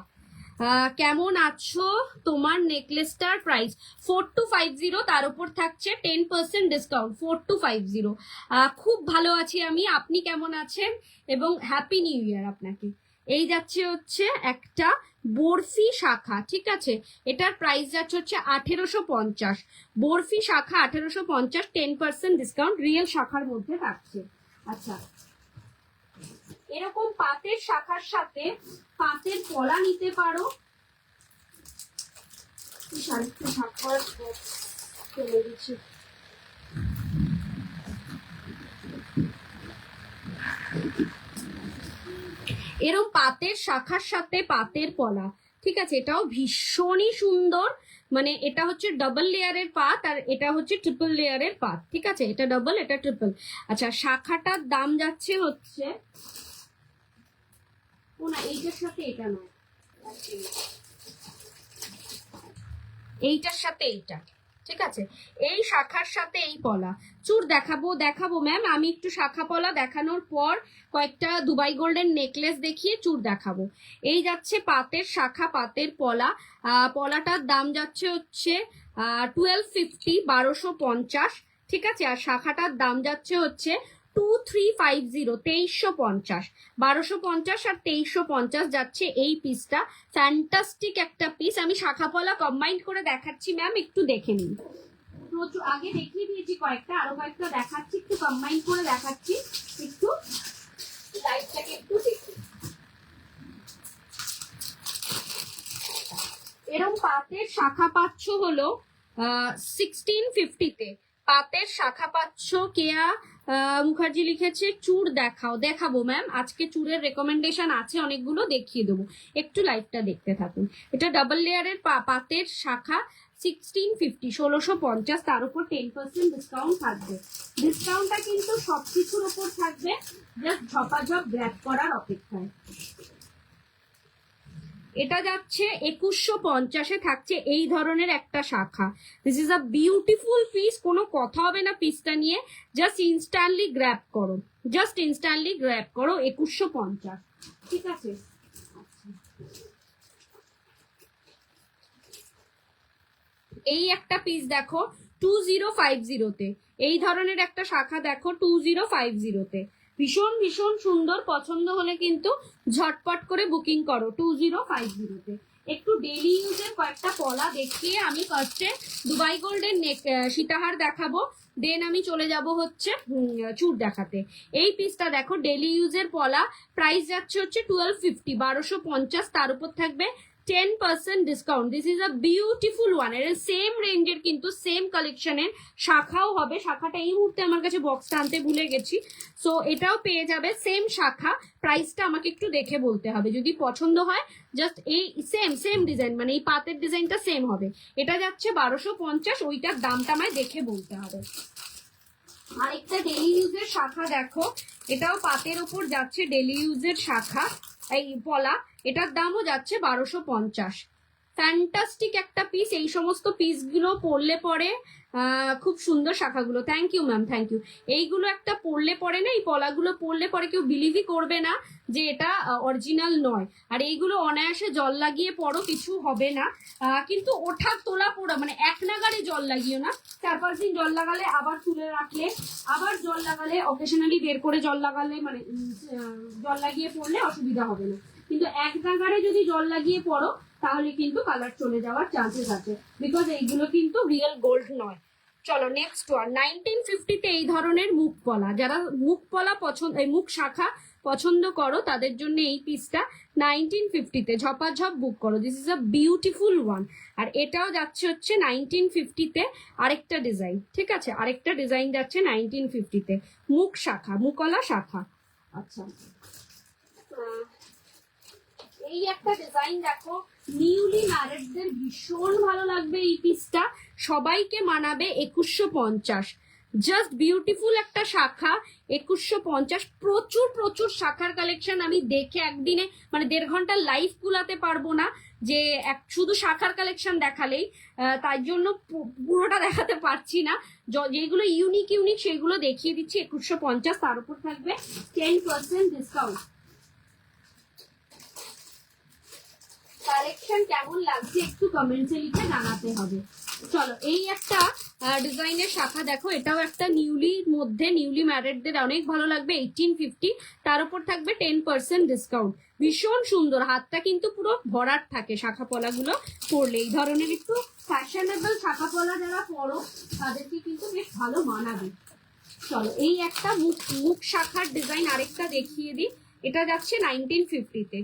কেমন আছো, তোমার নেকলেসটার প্রাইস 4250, তার উপর থাকছে 10% ডিসকাউন্ট, 4250। খুব ভালো আছি আমি, আপনি কেমন আছেন, এবং হ্যাপি নিউ ইয়ার আপনাকে। এই যাচ্ছে হচ্ছে একটা বরফি শাখা, ঠিক আছে, এটার প্রাইস যাচ্ছে হচ্ছে 1850, বরফি শাখা 1850, 10% ডিসকাউন্ট রিয়েল শাখার মধ্যে থাকছে। আচ্ছা এরকম পাতের শাখার সাথে পাতের পলা নিতে পারো, চলে গেছে। এরকম পাতের শাখার সাথে পাতের পলা, ঠিক আছে, এটাও ভীষণই সুন্দর, মানে এটা হচ্ছে ডাবল লেয়ারের পাত আর এটা হচ্ছে ট্রিপল লেয়ারের পাত, ঠিক আছে, এটা ডাবল এটা ট্রিপল। আচ্ছা শাখাটার দাম যাচ্ছে হচ্ছে, ও না এইটার সাথে এটা নয়, এইটার সাথে এইটা, ঠিক আছে, এই শাখার সাথে এই পলা। চুর দেখাবো ম্যাম, আমি একটু শাখা পলা দেখানোর পর কয়েকটা দুবাই গোল্ডেন নেকলেস দেখিয়ে চুর দেখাবো। এই যাচ্ছে পাতের শাখা পাতের পলা, পলাটার দাম যাচ্ছে হচ্ছে 1250, 1250, ঠিক আছে, আর শাখাটার দাম যাচ্ছে হচ্ছে 2350, 2350, 1250 আর 2350 যাচ্ছে এই পিসটা। ফ্যান্টাস্টিক একটা পিস, আমি শাখা পলা কম্বাইন করে দেখাচ্ছি ম্যাম, একটু দেখে নিন। আগে দেখিয়ে দিয়েছি কয়েকটা, আরো কয়েকটা দেখাচ্ছি, একটু কম্বাইন করে দেখাচ্ছি, একটু লাইটটাকে একটু দেখুন। এরকম পাতের শাখা পাচ্ছ হলো 1650-তে, পাতের শাখা পাচ্ছ। কেয়া মুখার্জি লিখেছে চুর দেখাবো ম্যাম, আজকে চুরের রেকমেন্ডেশন আছে অনেকগুলো, দেখিয়ে দেবো, একটু লাইভটা দেখতে থাকুন। এটা ডাবল লেয়ারের পাতের শাখা, 1650, 1650, তার উপর 10% ডিসকাউন্ট থাকবে। ডিসকাউন্টটা কিন্তু সবকিছুর উপর থাকবে, জাস্ট ঝপাঝপ গ্র্যাব করার অপেক্ষায়। এটা যাচ্ছে 2150-এ থাকছে এই ধরনের একটা শাখা। This is a beautiful piece, কোনো কথা হবে না পিসটা নিয়ে, জাস্ট ইনস্ট্যান্টলি গ্র্যাব করো, জাস্ট ইনস্ট্যান্টলি গ্র্যাব করো 2150, ঠিক আছে। এই একটা পিস দেখো 2050-তে, এই ধরনের একটা শাখা দেখো 2050-তে, ভীষণ ভীষণ সুন্দর। পছন্দ হলে কিন্তু ঝটপট করে বুকিং করো 2050-তে। একটু ডেলি ইউজের কয়েকটা পলা দেখিয়ে আমি ফার্স্টে দুবাই গোল্ডের সীতাহার দেখাবো, দেন আমি চলে যাব হচ্ছে চুর দেখাতে। এই পিসটা দেখো ডেলি ইউজের পলা, প্রাইস যাচ্ছে হচ্ছে 1250, 1250, তার উপর থাকবে 10% discount. This is a beautiful one. এর সেম রেঞ্জের কিন্তু সেম কালেকশনের শাখাও হবে, শাখাটা এই মুহূর্তে আমার কাছে বক্সটা আনতে ভুলে গেছি, সো এটাও পেয়ে যাবে সেম শাখা। প্রাইসটা আমাকে একটু দেখে বলতে হবে, যদি পছন্দ হয় জাস্ট এই সেম ডিজাইন, মানে এই পাতের ডিজাইনটা সেম হবে। এটা যাচ্ছে 1250, ওইটার দামটা আমায় দেখে বলতে হবে। আরেকটা ডেলি ইউজের শাখা দেখো, এটাও পাতের ওপর যাচ্ছে ডেলি ইউজের শাখা, এই পলা, এটার দামও যাচ্ছে 1250। ফ্যান্টাস্টিক একটা পিস, এই সমস্ত পিসগুলো পরলে পরে খুব সুন্দর শাখাগুলো। Thank you ma'am, thank you. এইগুলো একটা পরলে পরে না, এই পলাগুলো পরলে পরে কেউ বিলিভই করবে না যে এটা অরিজিনাল নয়। আর এইগুলো অনায়াসে জল লাগিয়ে পরো, কিছু হবে না, কিন্তু ওঠা তোলা পড়া মানে এক নাগারে জল লাগিও না, 4-5 দিন জল লাগালে আবার তুলে রাখলে, আবার জল লাগালে অকেশনালি বের করে জল লাগালে, মানে জল লাগিয়ে পড়লে অসুবিধা হবে না, কিন্তু এক নাগারে যদি জল লাগিয়ে পড়ো তাহলে কিন্তু কালার চলে যাওয়ার চান্সেস আছে, বিকজ এইগুলো কিন্তু রিয়েল গোল্ড নয়। চলো নেক্সট ওয়ান। 1950-তে এই ধরনের মুখ পলা, যারা মুখ পলা পছন্দ, এই মুখ শাখা পছন্দ করো তাদের জন্য এই পিসটা 1950-তে ঝপাঝপ বুক করো। This is a beautiful one. আর এটাও যাচ্ছে হচ্ছে 1950-তে, আরেকটা ডিজাইন, ঠিক আছে, আরেকটা ডিজাইন যাচ্ছে 1950-তে, মুখ শাখা, মুকলা শাখা। আচ্ছা, এই একটা ডিজাইন দেখো, নিউলি ম্যারেডদের ভীষণ ভালো লাগবে এই পিসটা, সবাইকে মানাবে 2150। জাস্ট বিউটিফুল একটা শাখা 2150। প্রচুর প্রচুর শাখার কালেকশন আমি দেখে একদিনে মানে 1.5 ঘন্টার লাইভ কুলাতে পারবো না, যে শুধু শাখার কালেকশন দেখালেই, তাই জন্য পুরোটা দেখাতে পারছি না। যেগুলো ইউনিক ইউনিক সেগুলো দেখিয়ে দিচ্ছি 2150, তার উপর থাকবে 10% ডিসকাউন্ট। কালেকশন কেমন লাগছে একটু কমেন্টে লিখে জানাতে হবে। চলো এই একটা ডিজাইনের শাখা দেখো, এটাও একটা নিউলির মধ্যে, নিউলি ম্যারেডদের অনেক ভালো লাগবে, 1850, তার উপর থাকবে 10% ডিসকাউন্ট। ভীষণ সুন্দর, হাতটা কিন্তু পুরো ভরাট থাকে শাখা পলাগুলো পরলে। এই ধরনের একটু ফ্যাশনেবল শাখা পলা যারা পরো তাদেরকে কিন্তু বেশ ভালো মানাবে। চলো এই একটা মুখ শাখার ডিজাইন আরেকটা দেখিয়ে দিই, এটা যাচ্ছে 1950-তে,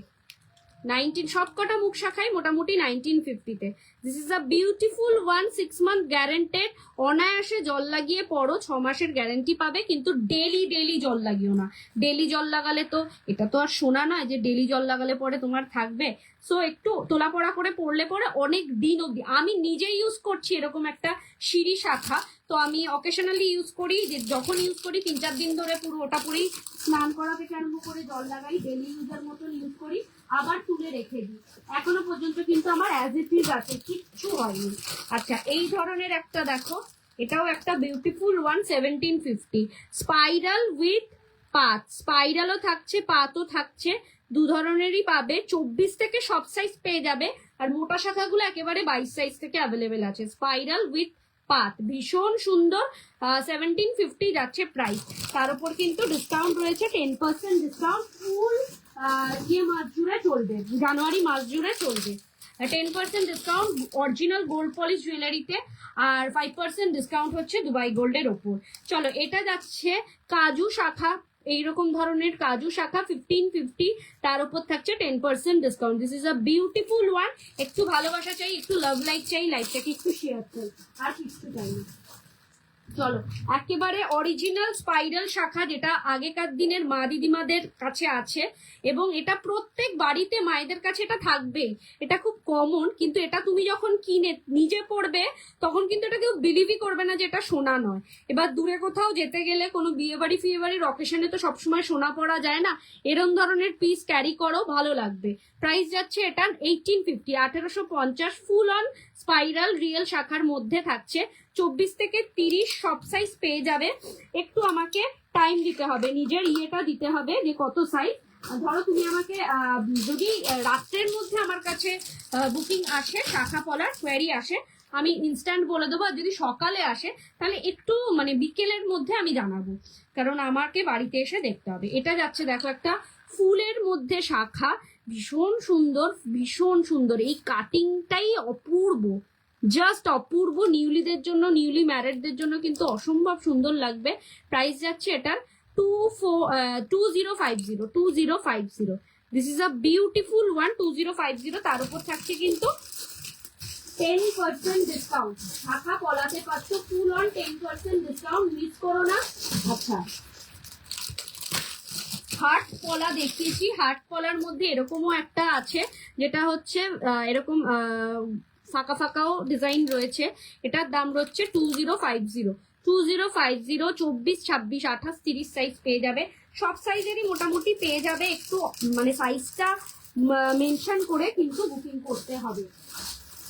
19 সবকটা মুখ শাখায় মোটামুটি 1950-তে। This is a beautiful one, 6 month guaranteed, অনায়াসে জল লাগিয়ে পরো, 6 মাসের গ্যারেন্টি পাবে, কিন্তু ডেলি ডেলি জল লাগিও না। ডেলি জল লাগালে তো এটা তো আর সোনা নয় যে ডেলি জল লাগালে পরে তোমার থাকবে, সো একটু তোলা পড়া করে পড়লে পরে অনেক দিন অব্দি। আমি নিজে ইউজ করছি এরকম একটা সিঁড়ি শাখা, তো আমি অকেশনালি ইউজ করি, যে যখন ইউজ করি 3-4 দিন ধরে পুরো ওটা পরেই স্নান করা থেকে আরম্ভ করে জল লাগাই, ডেলি ইউজের মতন ইউজ করি, আবার তুলে রেখে দিই, এখনো পর্যন্ত কিন্তু আমার অ্যাজ ইট ইজ আছে, কিচ্ছু হয়নি। আচ্ছা এই ধরনের একটা দেখো, এটাও একটা বিউটিফুল ওয়ান, 1750, স্পাইরাল উইথ পাত, স্পাইরালও থাকছে পাতও থাকছে, দু ধরনেরই পাবে। 24 থেকে সব সাইজ পেয়ে যাবে, আর মোটা শাখাগুলো একেবারে 22 সাইজ থেকে অ্যাভেলেবেল আছে। স্পাইরাল উইথ পাত, ভীষণ সুন্দর, 1750 যাচ্ছে প্রাইস, তার উপর কিন্তু ডিসকাউন্ট রয়েছে, 10% ডিসকাউন্ট ফুল মাস জুড়ে চলবে, জানুয়ারি মাস জুড়ে চলবে। 10% ডিসকাউন্ট অরিজিনাল গোল্ড পলিশ জুয়েলারিতে, আর 5% ডিসকাউন্ট হচ্ছে দুবাই গোল্ডের ওপর। চলো এটা যাচ্ছে কাজু শাখা, এইরকম ধরনের কাজু শাখা 1550, তার উপর থাকছে 10% discount. This is a beautiful one. একটু ভালোবাসা চাই, একটু লাভ লাইক চাই, লাইফটাকে একটু শেয়ার চাই, আর কিছু চাই না। চলো, একেবারে অরিজিনাল স্পাইরাল শাখা, যেটা আগেকার দিনের মা দিদিমাদের কাছে আছে, এবং এটা প্রত্যেক বাড়িতে মায়েদের কাছে এটা থাকবেই। এটা খুব কমন, কিন্তু এটা তুমি যখন কিনে নিজে পড়বে তখন কিন্তু এটা কেউ বিলিভই করবে না যে এটা সোনা নয়। এবার দূরে কোথাও যেতে গেলে, কোনো বিয়ে বাড়ি ফিয়ে বাড়ির অকেশনে তো সবসময় সোনা পরা যায় না, এরম ধরনের পিস ক্যারি করো, ভালো লাগবে। প্রাইস যাচ্ছে এটা 1850, 1850, ফুল অন স্পাইরাল রিয়েল শাখার মধ্যে থাকছে। 24 থেকে 30 সব সাইজ পেয়ে যাবে। একটু আমাকে টাইম দিতে হবে, নিজের ইয়েটা দিতে হবে যে কত সাইজ। ধরো তুমি আমাকে যদি রাত্রের মধ্যে আমার কাছে বুকিং আসে, শাখা পলার কোয়ারি আসে, আমি ইনস্ট্যান্ট বলে দেবো। আর যদি সকালে আসে তাহলে একটু মানে বিকেলের মধ্যে আমি জানাবো, কারণ আমাকে বাড়িতে এসে দেখতে হবে। এটা যাচ্ছে দেখো একটা ফুলের মধ্যে শাখা, ভীষণ সুন্দর, ভীষণ সুন্দর। এই কাটিংটাই অপূর্ব, জাস্ট অপূর্ব। নিউলিদের জন্য, নিউলি ম্যারেডদের জন্য কিন্তু অসম্ভব সুন্দর লাগবে। প্রাইস যাচ্ছে এটার 2050। This is a beautiful one, 2050। তার উপর থাকছে কিন্তু 10% ডিসকাউন্ট। শাখা পলাতে পারছো ফুল অন 10% ডিসকাউন্ট, মিস করো না। আচ্ছা, হার্ট পলা দেখিয়েছি, হার্ট পলার মধ্যে এরকমও একটা আছে, যেটা হচ্ছে এরকম ফাঁকা ফাঁকাও ডিজাইন রয়েছে। এটার দাম রয়েছে 2050। 2050, 24, 26, 28, 30 সাইজ পেয়ে যাবে। সব সাইজেরই মোটামুটি পেয়ে যাবে, একটু মানে সাইজটা মেনশন করে কিন্তু বুকিং করতে হবে,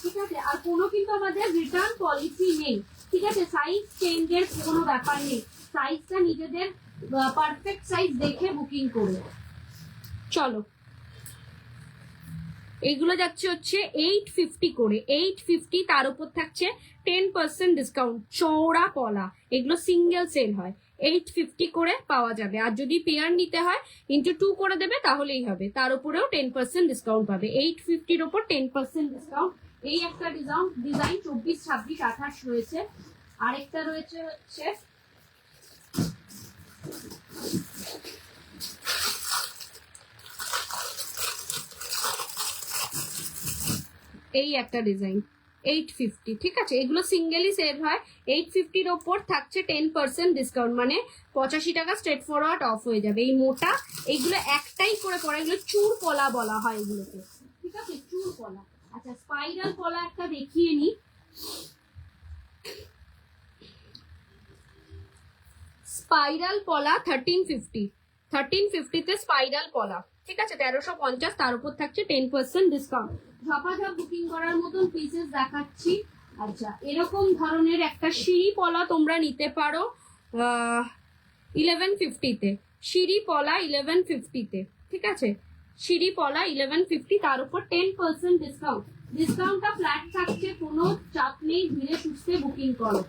ঠিক আছে? আর কোনো কিন্তু আমাদের রিটার্ন পলিসি নেই, ঠিক আছে? সাইজ চেঞ্জের কোনো ব্যাপার নেই, সাইজটা নিজেদের পারফেক্ট সাইজ দেখে বুকিং করে। চলো, এইগুলো যাচ্ছে হচ্ছে 850 করে, 850। তার উপর থাকছে 10% ডিসকাউন্ট। চওড়া পলা, এগুলো সিঙ্গেল সেল হয়, 850 করে পাওয়া যাবে। আর যদি পেয়ার নিতে হয় ইন্টু 2 করে দেবে তাহলেই হবে, তার উপরেও 10% ডিসকাউন্ট পাবে। 850-র উপর 10% ডিসকাউন্ট। এই একটা ডিজাইন 24, 26, 28 রয়েছে। আরেকটা রয়েছে হচ্ছে এই একটা ডিজাইন 850, ঠিক আছে? এগুলো সিঙ্গেলই সেল হয়। 850-র ওপর থাকছে 10% ডিসকাউন্ট, মানে 85 টাকা স্ট্রেট ফরওয়ার্ড অফ হয়ে যাবে। এই মোটা এইগুলো একটাই করে পড়া, এগুলো চুর পলা বলা হয় এগুলোকে, ঠিক আছে? চুর পলা। আচ্ছা, স্পাইরাল পলা একটা দেখিয়ে নি। স্পাইরাল পলা 1350 তে স্পাইরাল পলা, ঠিক আছে? 1350। তার উপর থাকছে 10% ডিসকাউন্ট। ঝপাঝপ বুকিং করার মতন পিসেস দেখাচ্ছি। আচ্ছা, এরকম ধরনের একটা সিঁড়ি পলা তোমরা নিতে পারো 1150 তে। সিঁড়ি পলা 1150 তে, ঠিক আছে? সিঁড়ি পলা 1150, তার উপর 10% ডিসকাউন্ট। ডিসকাউন্টটা ফ্ল্যাট থাকছে, কোনো চাপ নেই, ধীরে সুস্থে বুকিং করো।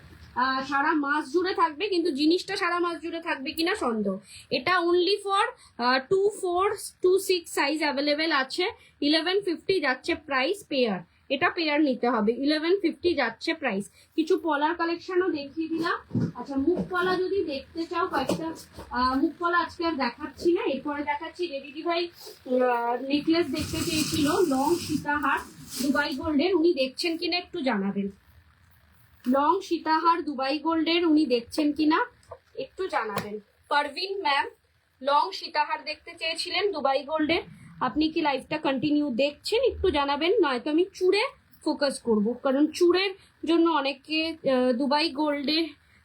সারা মাস জুড়ে থাকবে, কিন্তু জিনিসটা সারা মাস জুড়ে থাকবে কিনা সন্দেহ। এটা অনলি ফর 24, 26 সাইজ অ্যাভেলেবেল আছে। 1150 যাচ্ছে প্রাইস পেয়ার, এটা পেয়ার নিতে হবে। 1150 যাচ্ছে প্রাইস। কিছু পলার কালেকশনও দেখিয়ে দিলাম। আচ্ছা, মুখ পলা যদি দেখতে চাও, কয়েকটা মুখ পলা আজকে আর দেখাচ্ছি না, এরপরে দেখাচ্ছি। রেডি ভাই নেকলেস দেখতে চেয়েছিল, লং সীতাহার দুবাই গোল্ডের, উনি দেখছেন কিনা একটু জানাবেন। লং সীতাহার দুবাই গোল্ডের উনি দেখছেন কিনা একটু জানাবেন। পারভিন ম্যাম লং সীতাহার দেখতে চেয়েছিলেন দুবাই গোল্ডের, আপনি কি লাইভটা কন্টিনিউ দেখছেন একটু জানাবেন, নয়তো আমি চূড়ে ফোকাস করব, কারণ চূড়ের জন্য অনেকে দুবাই গোল্ডে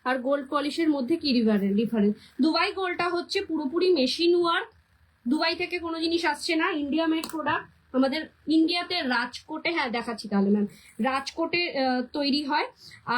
আর গোল্ড পলিশের মধ্যে কি ডিফারেন্স। দুবাই গোল্ডটা হচ্ছে পুরোপুরি মেশিন ওয়ার্ক, দুবাই থেকে কোনো জিনিস আসছে না, ইন্ডিয়া মেড প্রোডাক্ট। আমাদের ইন্ডিয়াতে রাজকোটে, হ্যাঁ দেখাচ্ছি তাহলে ম্যাম, রাজকোটে তৈরি হয়।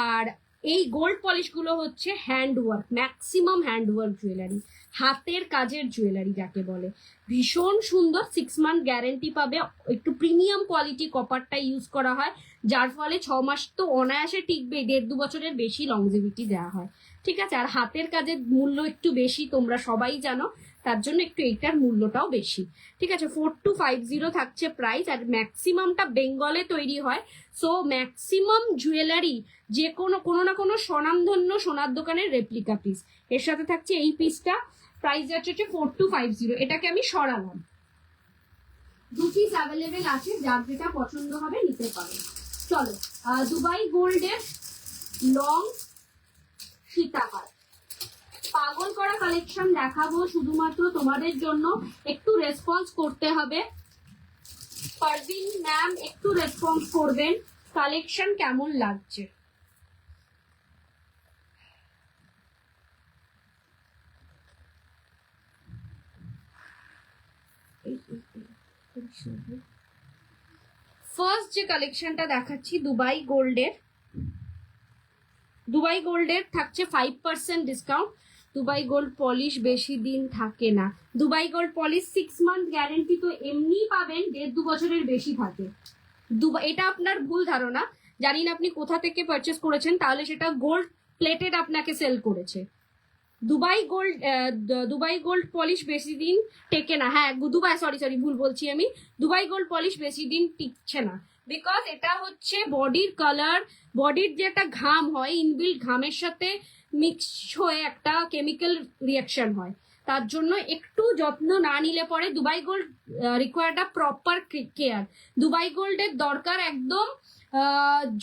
আর এই গোল্ড পলিশগুলো হচ্ছে হ্যান্ডওয়ার্ক, ম্যাক্সিমাম হ্যান্ডওয়ার্ক জুয়েলারি, হাতের কাজের জুয়েলারি যাকে বলে। ভীষণ সুন্দর, 6 মান্থ গ্যারেন্টি পাবে। একটু প্রিমিয়াম কোয়ালিটি কপারটা ইউজ করা হয়, যার ফলে 6 মাস তো অনায়াসে টিকবে, 1.5-2 বছরের বেশি লংজিভিটি দেওয়া হয়, ঠিক আছে? আর হাতের কাজের মূল্য একটু বেশি, তোমরা সবাই জানো, তার জন্য একটু এইটার মূল্যটাও বেশি, ঠিক আছে? 4250 থাকছে প্রাইস। আর ম্যাক্সিমামটা বেঙ্গলে তৈরি হয়, সো ম্যাক্সিমাম জুয়েলারি যে কোনো না কোনো স্বনামধন্য সোনার দোকানের রেপ্লিকা পিস। এর সাথে থাকছে এই পিসটা, প্রাইস যাচ্ছে 4250। এটাকে আমি সরালাম। 2 পিস অ্যাভেলেবেল আছে, যার যেটা পছন্দ হবে নিতে পারো। চলো, দুবাই গোল্ডের লং সীতাহার, পাগল করা কালেকশন দেখাবো শুধুমাত্র তোমাদের জন্য। একটু রেসপন্স করতে হবে, পারভিন ম্যাম একটু রেসপন্স করবেন, কালেকশন কেমন লাগছে। ফার্স্ট যে কালেকশনটা দেখাচ্ছি দুবাই গোল্ডের থাকছে 5% ডিসকাউন্ট। দুবাই গোল্ড পলিশ বেশি দিন থাকে না, Dubai gold polish 6 month guarantee তো এমনি পাবেন, 1.5-2 বছরের বেশি থাকে। এটা আপনার ভুল ধারণা, জানি না আপনি কোথা থেকে পারচেস করেছেন, তাহলে সেটা গোল্ড প্লেটেড আপনাকে সেল করেছে। দুবাই গোল্ড পলিশ বেশি দিন টেকে না, হ্যাঁ সরি ভুল বলছি আমি, দুবাই গোল্ড পলিশ বেশি দিন টিকছে না, বিকজ এটা হচ্ছে বডির কালার, বডির যে একটা ঘাম হয়, ইনবিল্ট ঘামের সাথে মিক্স হয়ে একটা কেমিক্যাল রিয়াকশন হয়, তার জন্য একটু যত্ন না নিলে পরে দুবাই গোল্ড রিকোয়ার্ড আ প্রপার কেয়ার। দুবাই গোল্ডের দরকার একদম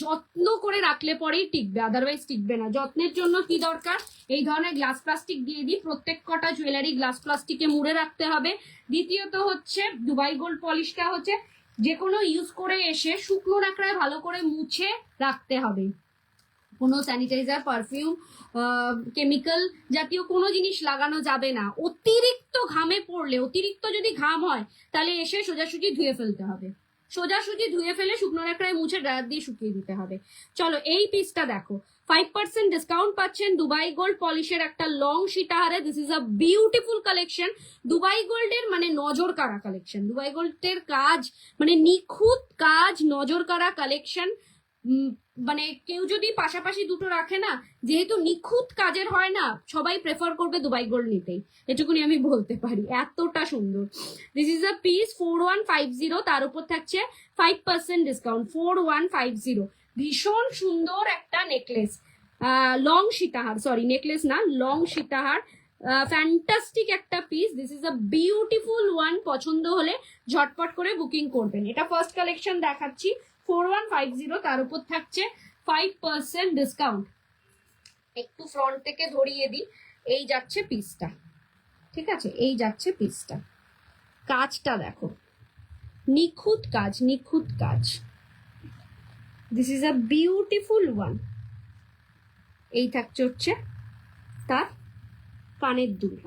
যত্ন করে রাখলে পরেই টিকবে, আদারওয়াইজ টিকবে না। যত্নের জন্য কি দরকার, এই ধরনের গ্লাস প্লাস্টিক দিয়ে দিই, প্রত্যেক কটা জুয়েলারি গ্লাস প্লাস্টিকে মুড়ে রাখতে হবে। দ্বিতীয়ত হচ্ছে দুবাই গোল্ড পলিশটা হচ্ছে যে কোনো ইউজ করে এসে শুকনো নাকড়ায় ভালো করে মুছে রাখতে হবে, কোনো স্যানিটাইজার, পারফিউম, কেমিক্যাল জাতীয় কোনো জিনিস লাগানো যাবে না। অতিরিক্ত ঘামে পড়লে, অতিরিক্ত যদি ঘাম হয় তাহলে এসে সোজাসুজি ধুয়ে ফেলতে হবে, সোজাসুজি ধুয়ে ফেলে শুকনো নাকড়ায় মুছে ড্রায়ার দিয়ে শুকিয়ে দিতে হবে। চলো এই পিসটা দেখো, 5% ডিসকাউন্ট পাচ্ছেন দুবাই গোল্ড পলিশের একটা লং সীতাহারে। This is a beautiful collection, Dubai গোল্ডের মানে নজর কাড়া কালেকশন, দুবাই গোল্ডের কাজ মানে নিখুঁত কাজ, নজর কাড়া কালেকশন। মানে কেউ যদি পাশাপাশি দুটো রাখে না, যেহেতু নিখুঁত কাজের হয় না, সবাই প্রেফার করবে দুবাই গোল্ড নিতেই, এটুকুনি আমি বলতে পারি, এতটা সুন্দর। দিস ইজ আ পিস 4150, তার উপর থাকছে 5% ডিসকাউন্ট, 4150। ভীষণ সুন্দর একটা নেকলেস, লং সীতাহার, সরি নেকলেস না, লং সীতাহার, ফ্যান্টাস্টিক একটা piece. This is a beautiful one, পছন্দ হলে ঝটপট করে বুকিং করবেন। এটা ফার্স্ট কালেকশন দেখাচ্ছি 4150, তার উপর থাকছে 5% ডিসকাউন্ট। একটু ফ্রন্ট থেকে ধরিয়ে দিই, এই যাচ্ছে পিসটা, ঠিক আছে, এই যাচ্ছে পিসটা, কাজটা দেখো, নিখুঁত কাজ, নিখুঁত কাজ। This is a beautiful one. এই থাকছে হচ্ছে তার কানের দুল।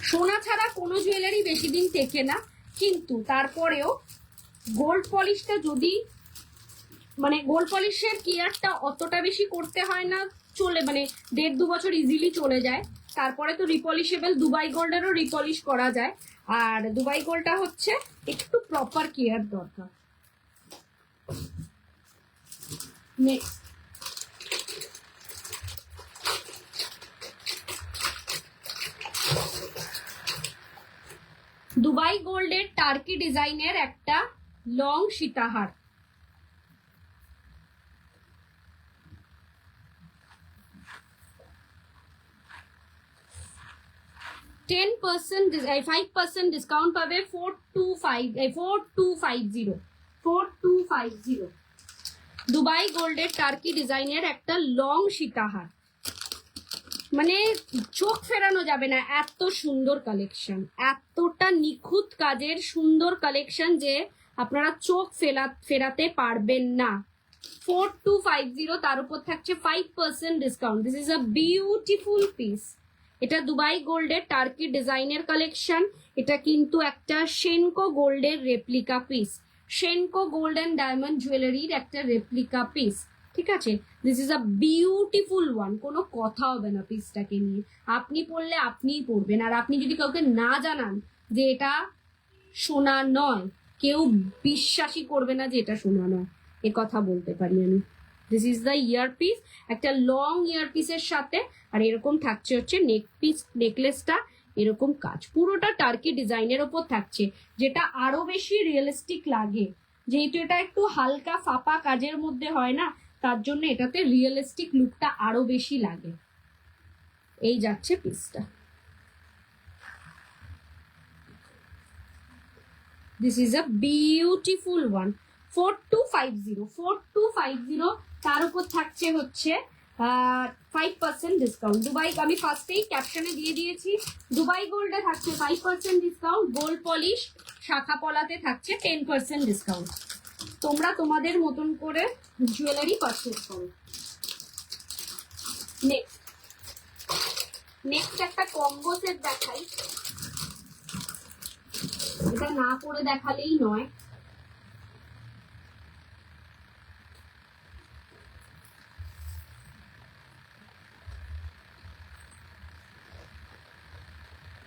সোনা ছাড়া কোনো জুয়েলারি বেশি দিন টেকে না, কিন্তু তারপরেও গোল্ড পলিশটা যদি মানে গোল্ড পলিশের কেয়ারটা অতটা বেশি করতে হয় না, চলে মানে 1.5-2 বছর ইজিলি চলে যায়। তারপরে তো রিপলিশেবল, দুবাই গোল্ডেরও রিপলিশ করা যায়, আর দুবাই গোল্ডটা হচ্ছে একটু প্রপার কেয়ার দরকার। নেক্সট দুবাই গোল্ডের টার্কি ডিজাইনের একটা লং সীতাহার, 5% ডিসকাউন্ট পাবে, 4250। দুবাই গোল্ডের টার্কি ডিজাইনের একটা লং সীতাহার, মানে চোখ ফেরানো যাবে না, এত সুন্দর কালেকশন, এতটা নিখুঁত কাজের সুন্দর কালেকশন যে আপনারা চোখ ফেরাতে পারবেন না। 4250, তার উপর থাকছে 5% discount. This is a beautiful piece. এটা দুবাই গোল্ডের টার্কি ডিজাইনের কালেকশন। এটা কিন্তু একটা সেনকো গোল্ডের replica piece, Senco gold and diamond জুয়েলারির একটা রেপ্লিকা পিস, ঠিক আছে। This is a beautiful one, কোনো কথা হবে না পিসটাকে নিয়ে, আপনি পরলে আপনিই পরবেন। আর আপনি যদি কাউকে না জানান যে এটা সোনা নয়, কেউ বিশ্বাসই করবে না যে এটা সোনা নয়, এ কথা বলতে পারি আমি। This is the year piece, একটা লং ইয়ার পিসের সাথে, আর এরকম থাকছে হচ্ছে নেকলেসটা এরকম কাজ, পুরোটা টার্কি ডিজাইনের ওপর থাকছে, যেটা আরো বেশি রিয়েলিস্টিক লাগে, যেহেতু এটা একটু হালকা ফাপা কাজের মধ্যে হয় না, তার জন্য এটাতে রিয়েলিস্টিক লুকটা আরো বেশি লাগে। এই যাচ্ছে পিসটা। This is a beautiful one, 4250, তার উপর থাকছে হচ্ছে 5% ডিসকাউন্ট। দুবাই আমি ফার্স্টেই ক্যাপশনে দিয়ে দিয়েছি, দুবাই গোল্ডে থাকছে 5% ডিসকাউন্ট, গোল্ড পলিশ শাখা পলাতে থাকছে 10% ডিসকাউন্ট। তোমরা তোমাদের মতন করে জুয়েলারি পারচেজ করো। নেক্সট একটা কম্বো সেট দেখাই, এটা না পরে দেখালেই নয়।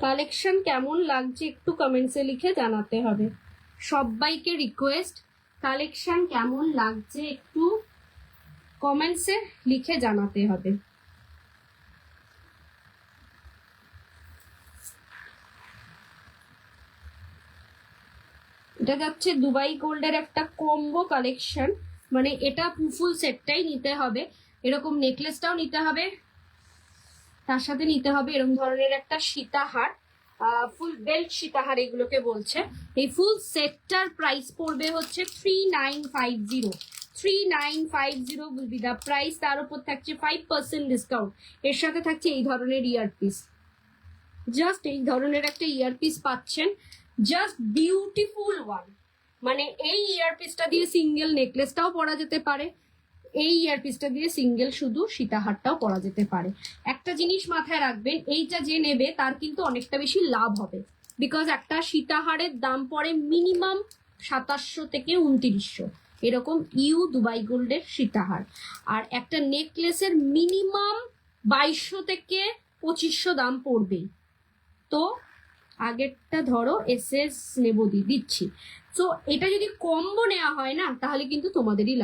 কালেকশন কেমন লাগছে একটু কমেন্টসে লিখে জানাতে হবে। সবাইকে রিকোয়েস্ট, কালেকশন কেমন লাগছে একটু কমেন্টসে লিখে জানাতে হবে। এটা যাচ্ছে দুবাই গোল্ডের একটা কম্বো কালেকশন, মানে এটা ফুল সেটটাই নিতে হবে। এরকম নেকলেসটাও নিতে হবে, তার সাথে নিতে হবে এরকম ধরনের একটা সীতাহার, ফুল বেল্ট সীতাহার এগুলোকে বলছে। এই ফুল সেটটার প্রাইস পড়বে হচ্ছে 3950। 3950 উইল বি দ্য প্রাইস। তার উপর থাকছে 5% ডিসকাউন্ট। এর সাথে থাকছে এই ধরনের ইয়ারপিস, জাস্ট এই ধরনের একটা ইয়ারপিস পাচ্ছেন, জাস্ট বিউটিফুল ওয়ান। মানে এই ইয়ারপিসটা দিয়ে সিঙ্গেল নেকলেসটাও পরা যেতে পারে, এই ইয়ারপিসটা দিয়ে সিঙ্গেল শুধু সীতাহারটাও পরা যেতে পারে। একটা জিনিস মাথায় রাখবেন, এইটা যে নেবে তার কিন্তু অনেকটা বেশি লাভ হবে, বিকজ একটা সীতাহারের দাম পড়ে মিনিমাম 2700 থেকে 2900 এরকম দুবাই গোল্ডের সীতাহার, আর একটা নেকলেসের মিনিমাম 2200 থেকে 2500 দাম পড়বেই। তো আগেরটা ধরো এসএস নেব দিচ্ছি, তো এটা যদি কম্বো নেওয়া হয় না তাহলে কিন্তু তোমাদেরই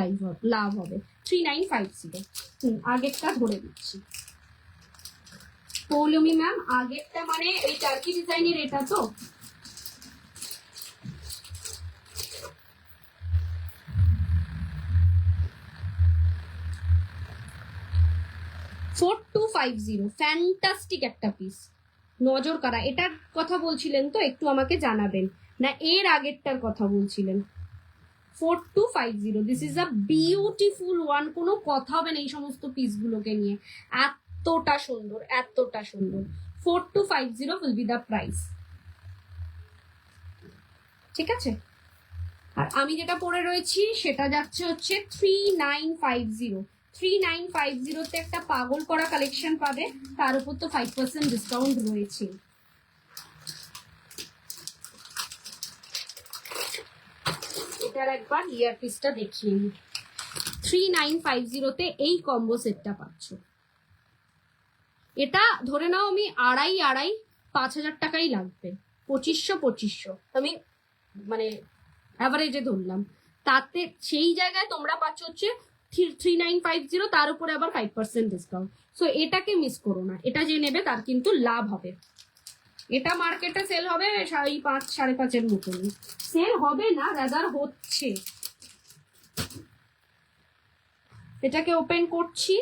লাভ হবে। 3950। আগেরটা ধরে দিচ্ছি পৌলমি ম্যাম, আগেরটা মানে এই টার্কি ডিজাইনের এটা তো। ফ্যান্টাস্টিক একটা পিস, নজর কাড়া। এটার কথা বলছিলেন তো, একটু আমাকে জানাবেন, না এর আগেরটার কথা বলছিলেন? 4250, this is a beautiful one. কোনো কথা হবে না এই সমস্ত পিসগুলোকে নিয়ে, এতটা সুন্দর এতটা সুন্দর। 4250 উইল বি দ্য প্রাইস, ঠিক আছে। আর আমি যেটা পরে রয়েছি সেটা যাচ্ছে হচ্ছে 3950। 3950 একটা পাগল করা কালেকশন পাবে, তার উপর তো 5% ডিসকাউন্ট রয়েছে। এটার একবার ইয়ারপিসটা দেখিয়ে নিই। 3950 এই কম্বো সেটটা পাচ্ছ। এটা ধরে নাও আমি আড়াই 5000 টাকাই লাগবে, 2500 আমি মানে অ্যাভারেজে ধরলাম, তাতে সেই জায়গায় তোমরা পাচ্ছ হচ্ছে 3950, তার উপরে আবার 5% ডিসকাউন্ট। সো এটাকে মিস করো না, এটা যে নেবে তার কিন্তু লাভ হবে। এটা মার্কেটে সেল হবে 5.5-5.5 মতন, সেল হবে না, রাদার হচ্ছে। এটাকে ওপেন করছি,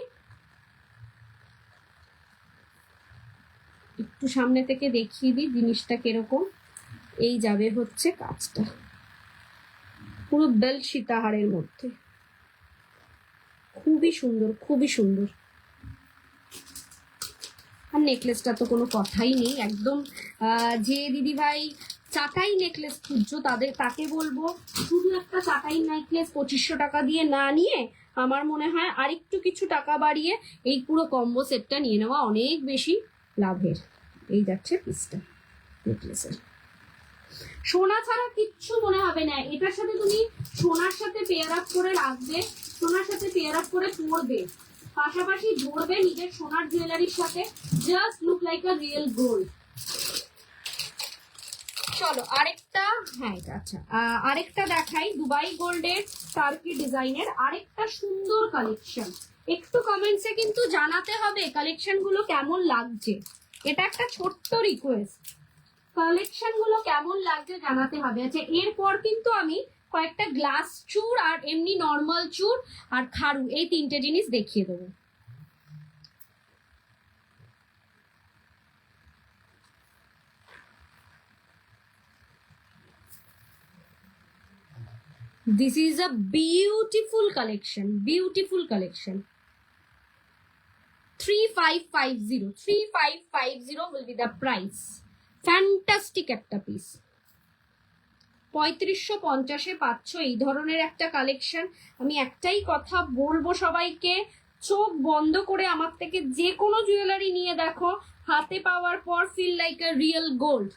একটু সামনে থেকে দেখিয়ে দিই জিনিসটা কিরকম। এই যাবে হচ্ছে কাজটা, পুরো বেল্ট সীতাহারের মধ্যে, খুবই সুন্দর খুবই সুন্দর। আর নেকলেসটা তো কোনো কথাই নেই, একদম যে দিদিভাই চাটাই নেকলেস খুঁজছো তাকে বলবো শুধু একটা চাটাই নেকলেস 2500 টাকা দিয়ে না নিয়ে আমার মনে হয় আরেকটু কিছু টাকা বাড়িয়ে এই পুরো কম্বো সেটটা নিয়ে নেওয়া অনেক বেশি লাভের। এই যাচ্ছে পিসটা নেকলেসের, সোনা ছাড়া কিচ্ছু মনে হবে না। এটার সাথে তুমি সোনার সাথে পেয়ার আপ করে রাখবে, সোনার সাথে পেয়ার আপ করে পরবে, পাশাপাশি ধরবে নিজের সোনার জুয়েলারির সাথে, just look like a real gold. চলো আরেকটা, হ্যাঁ এটা আচ্ছা, আরেকটা দেখাই দুবাই গোল্ডের টার্কি ডিজাইনের আরেকটা সুন্দর কালেকশন। একটু কমেন্টসে কিন্তু জানাতে হবে কালেকশন গুলো কেমন লাগছে, এটা একটা ছোট্ট রিকোয়েস্ট। কালেকশন গুলো কেমন লাগছে জানাতে হবে। আচ্ছা এরপর কিন্তু আমি কয়েকটা গ্লাস চূড় আর এমনি নর্মাল চূড় আর খাড়ু এই 3টে জিনিস দেখিয়ে দেবো। This is a beautiful collection, beautiful collection. 3550 will be the price. Fantastic একটা পিস। 3550 পাচ্ছ এই ধরনের একটা কালেকশন। আমি একটাই কথা বলবো সবাইকে, চোখ বন্ধ করে আমার থেকে যে কোনো জুয়েলারি নিয়ে দেখো, হাতে পাওয়ার পর feel like a real gold,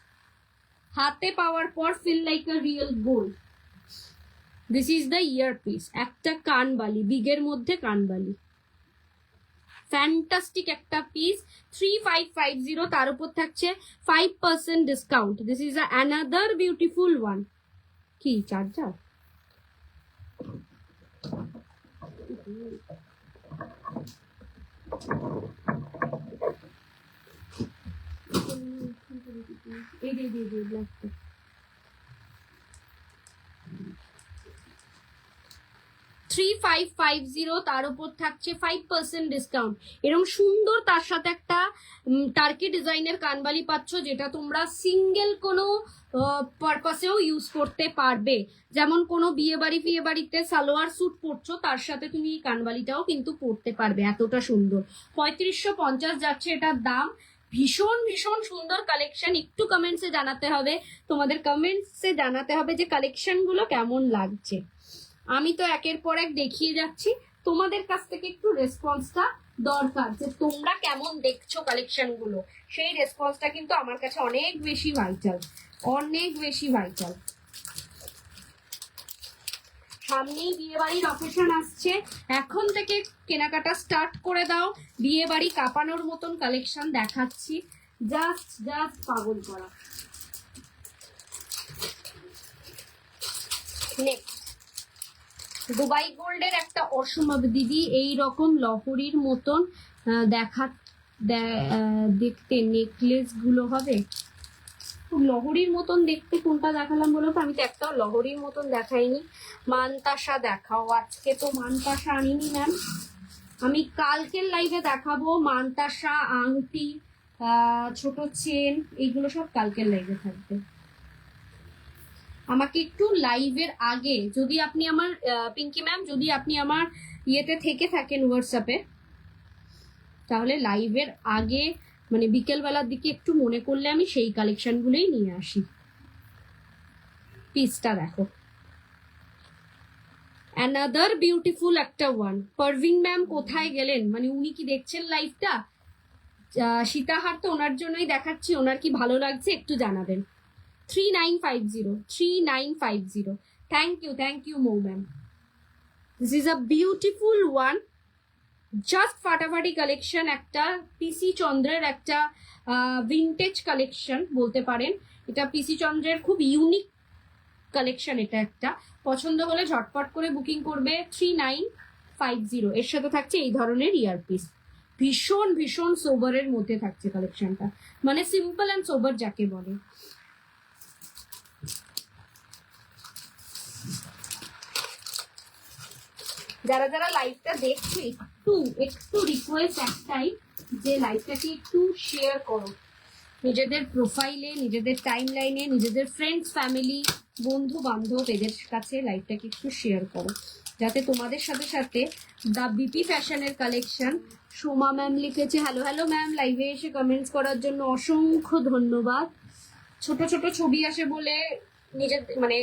হাতে পাওয়ার পর feel like a real gold. This is the earpiece, একটা কানবালি, বিগের মধ্যে কানবালি, ফ্যান্টাস্টিক একটা পিস। 3550, তার উপর থাকছে 5% discount. This is another beautiful one. কি চার্জার? এই 3550, তার উপর থাকছে 5% ডিসকাউন্ট। এরকম সুন্দর তার সাথে একটা টার্কি ডিজাইনের কানবালি পাচ্ছ, যেটা তোমরা সিঙ্গেল কোনো পারপাসেও ইউজ করতে পারবে। যেমন কোনো বিয়ে বাড়িতে সালোয়ার স্যুট পরছো, তার সাথে তুমি এই কানবালিটাও কিন্তু পরতে পারবে, এতটা সুন্দর। 3550 যাচ্ছে এটার দাম। ভীষণ ভীষণ সুন্দর কালেকশন। একটু কমেন্টসে জানাতে হবে, তোমাদের কমেন্টসে জানাতে হবে যে কালেকশনগুলো কেমন লাগছে। আমি তো একের পর এক দেখিয়ে যাচ্ছি, তোমাদের কাছ থেকে একটু রেসপন্সটা দরকার, যে তোমরা কেমন দেখছো কালেকশন গুলো, সেই রেসপন্সটা কিন্তু আমার কাছে অনেক বেশি ভাইটাল, অনেক বেশি ভাইটাল। সামনেই বিয়ে বাড়ির অকেশন আসছে, এখন থেকে কেনাকাটা স্টার্ট করে দাও। বিয়ে বাড়ি কাঁপানোর মতন কালেকশন দেখাচ্ছি, জাস্ট পাগল করা। নেক্সট দুবাই গোল্ডের একটা অসম্ভব দিদি, এই রকম লহরির মতন দেখতে নেকলেস গুলো হবে। লহরির মতন দেখতে কোনটা দেখালাম বলো তো? আমি তো একটাও লহরির মতন দেখাইনি। মানতাসা দেখাও। আজকে তো মানতাসা আনিনি ম্যাম, আমি কালকের লাইভে দেখাবো। মানতাসা, আংটি, ছোট চেন, এইগুলো সব কালকের লাইভে থাকবে। আমাকে একটু লাইভের আগে, যদি আপনি আমার পিঙ্কি ম্যাম, যদি আপনি আমার ইয়েতে থেকে থাকেন হোয়াটসঅ্যাপে, তাহলে লাইভের আগে মানে বিকেলবেলার দিকে একটু মনে করলে আমি সেই কালেকশনগুলোই নিয়ে আসি। পিসটা দেখো, অ্যানাদার বিউটিফুল একটা ওয়ান। পারভিন ম্যাম কোথায় গেলেন? মানে উনি কি দেখছেন লাইভটা? সীতাহার তো ওনার জন্যই দেখাচ্ছি, ওনার কি ভালো লাগছে একটু জানাবেন। 3950, thank you Mou ma'am. This is a beautiful one, just ফাটাফাটি কালেকশন। একটা পিসি চন্দ্রের একটা ভিন্টেজ কালেকশন বলতে পারেন। এটা পিসি চন্দ্রের খুব ইউনিক কালেকশন। এটা একটা পছন্দ হলে ঝটপট করে বুকিং করবে। 3950, এর সাথে থাকছে এই ধরনের ইয়ারপিস। ভীষণ ভীষণ সোবারের মধ্যে থাকছে কালেকশনটা, মানে সিম্পল অ্যান্ড সোবার যাকে বলে। যারা যারা লাইভটা দেখছো, একটু রিকোয়েস্ট একটাই, যে লাইভটাকে একটু শেয়ার করো নিজেদের প্রোফাইলে, নিজেদের টাইম লাইনে, নিজেদের ফ্রেন্ডস, ফ্যামিলি, বন্ধু বান্ধব, এদের কাছে লাইভটাকে একটু শেয়ার করো, যাতে তোমাদের সাথে সাথে দ্য বিপি ফ্যাশনের কালেকশন। সোমা ম্যাম লিখেছে হ্যালো ম্যাম, লাইভে এসে কমেন্টস করার জন্য অসংখ্য ধন্যবাদ। ছোট ছোট ছবি আসে বলে নিজের মানে